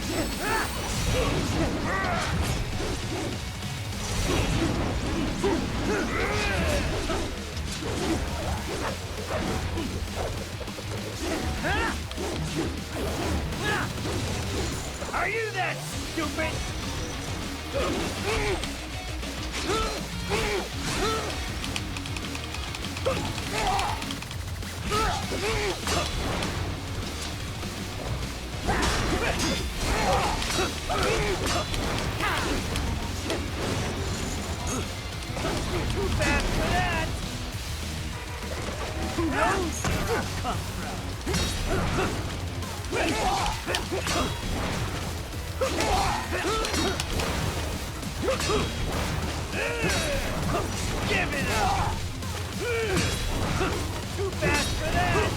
Are you that stupid? Too bad for that! Who knows where I've come from? Give it up! Too bad for that!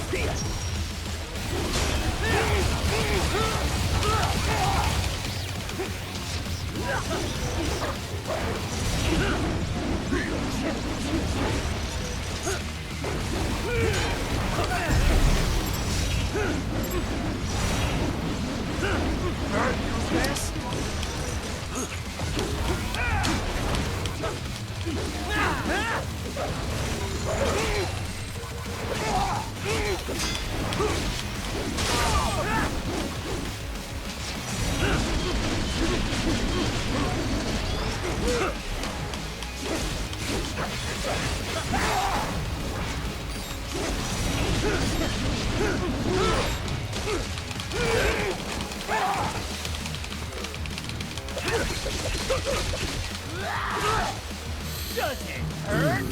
Does it hurt?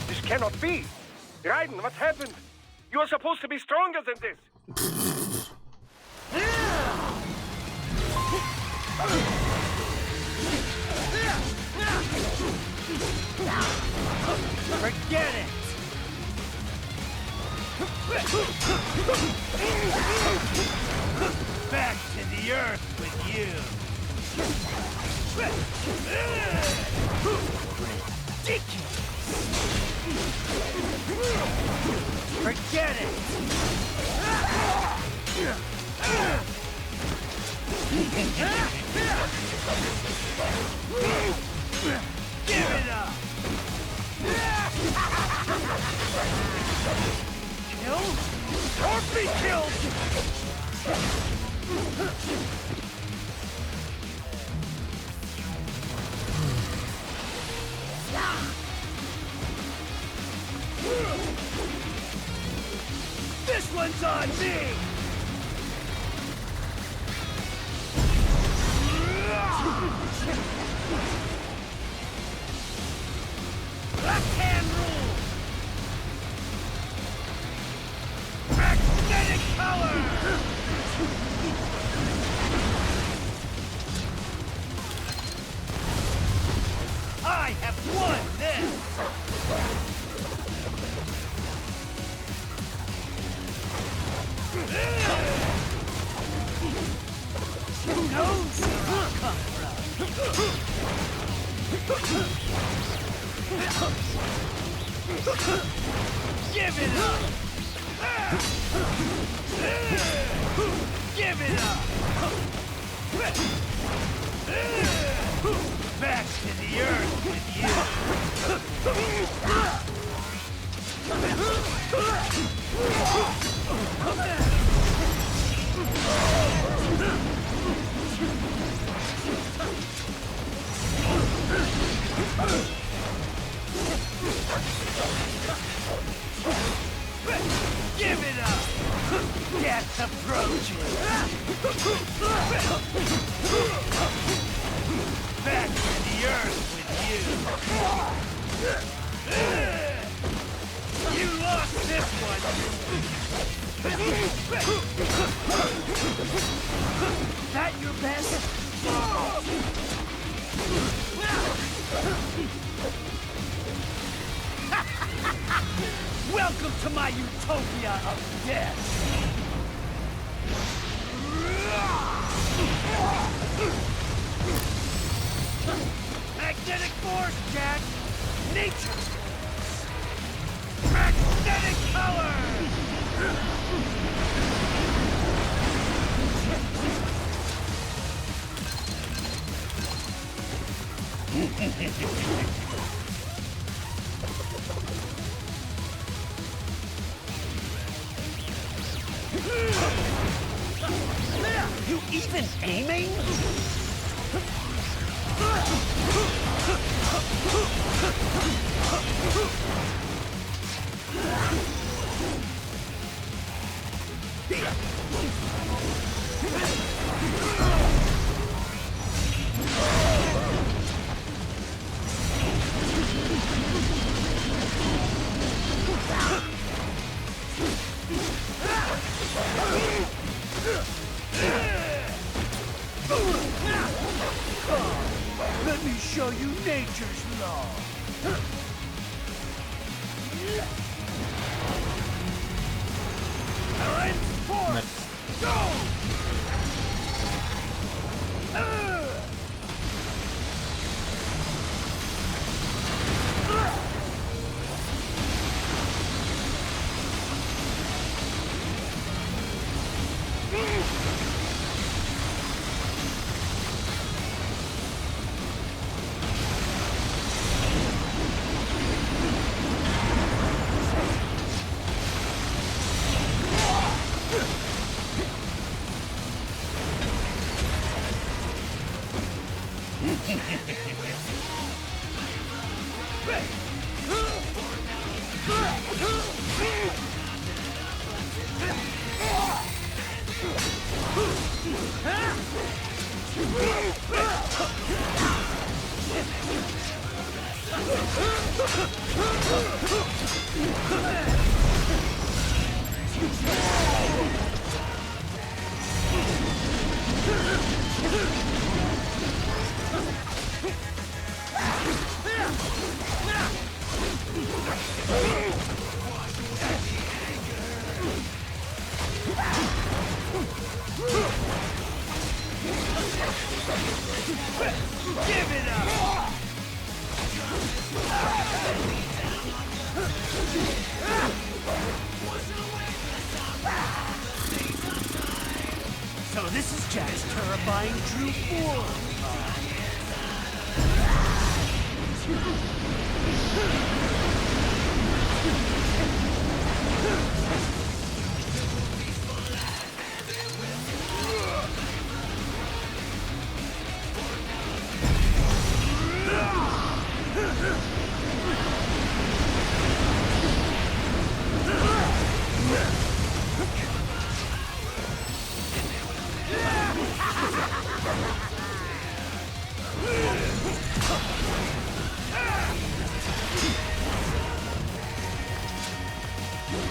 This cannot be. Raiden, what happened? You are supposed to be stronger than this. Forget it! Back to the earth with you! Ridiculous! Forget it! Give it up! Kill? Or be killed! This one's on me! Left hand rule! Magnetic power! I have won this! Who knows where I'll come from? Give it up! Give it up! Back to the earth with you! Give it up! Death approaches! Back to the earth with you! You lost this one! That your best? Welcome to my utopia of death! Magnetic force, Jack! Nature's force! Magnetic power! You even aiming? Let me show you nature's law. Go! Give it up! So this is Jack's terrifying true form.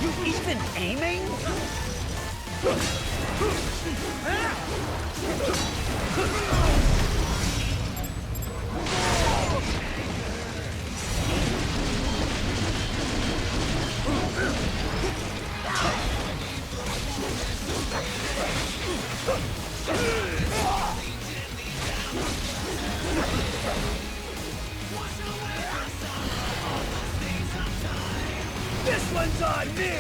You even aiming? This one's on me!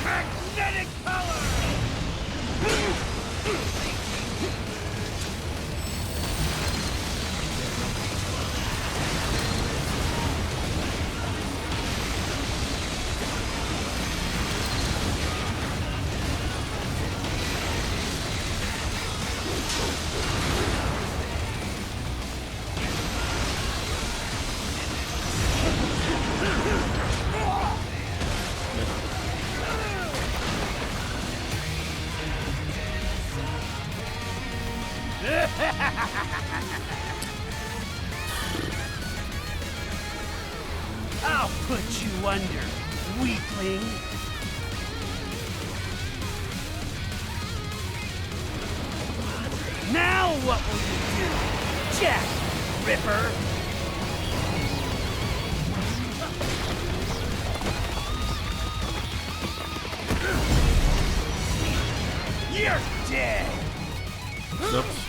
Magnetic power! I'll put you under, weakling. Now what will you do, Jack Ripper? You're dead! Oops.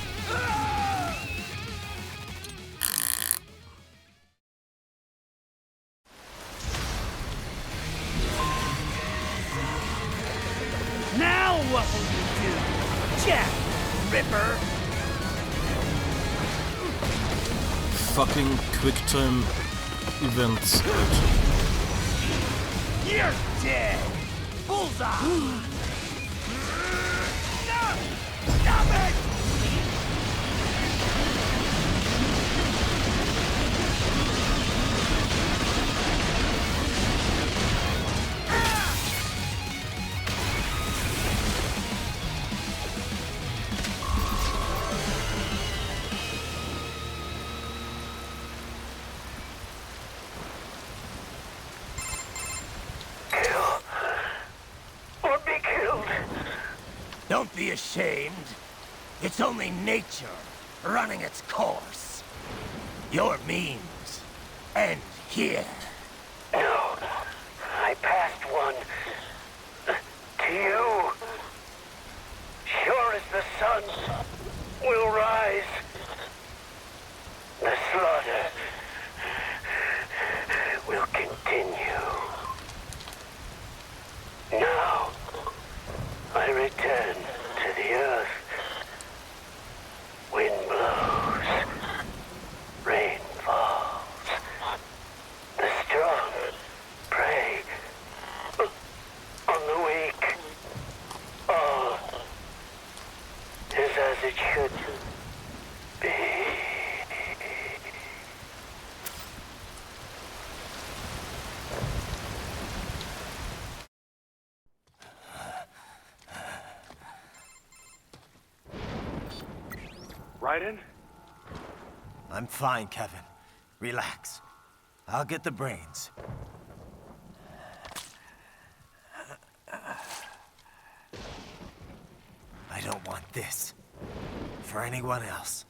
Now what will you do, Jack Ripper? fucking QuickTime Events. You're dead! Bullseye! Stop it! Don't be ashamed. It's only nature running its course. Your means end here. No, I passed one to you. Sure as the sun will rise, the slaughter will continue. Now, I return to the earth. Wind blows, rain falls. The strong prey on the weak. All is as it should be. Raiden? I'm fine, Kevin. Relax. I'll get the brains. I don't want this for anyone else.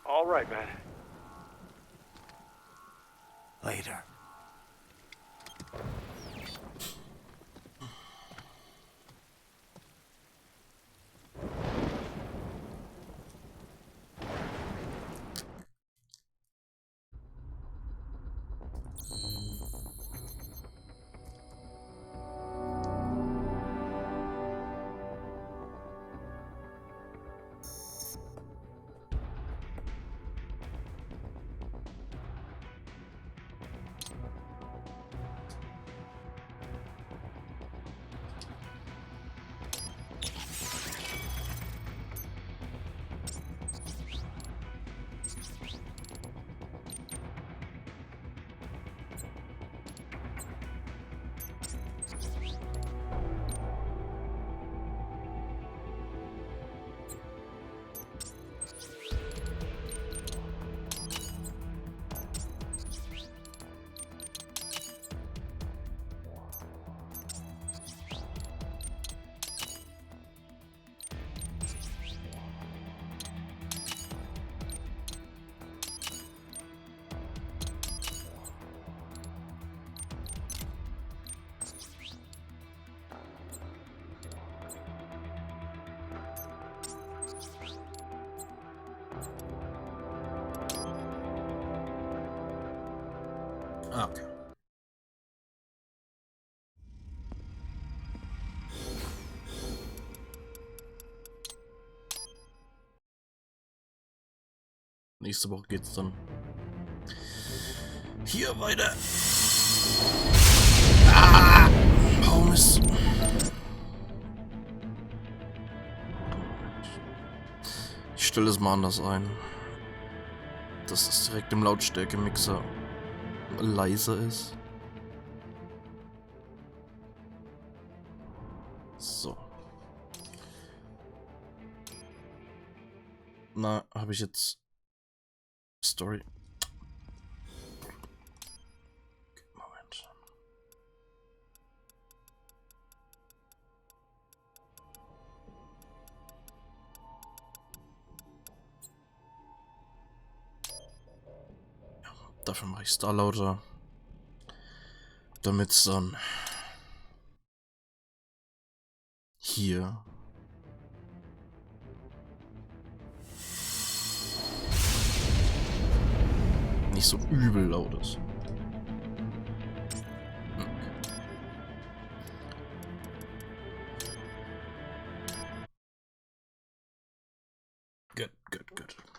All right, man. Later. Okay. Nächste Woche geht's dann hier weiter. Ah, warum ist... Ich stelle es mal anders ein. Dass es direkt im Lautstärke-Mixer leiser ist. So. Na, habe ich jetzt Story? Moment. Ja, dafür mache ich es da lauter. Damit es dann hier nicht so übel laut ist. Gut, gut, gut. Good.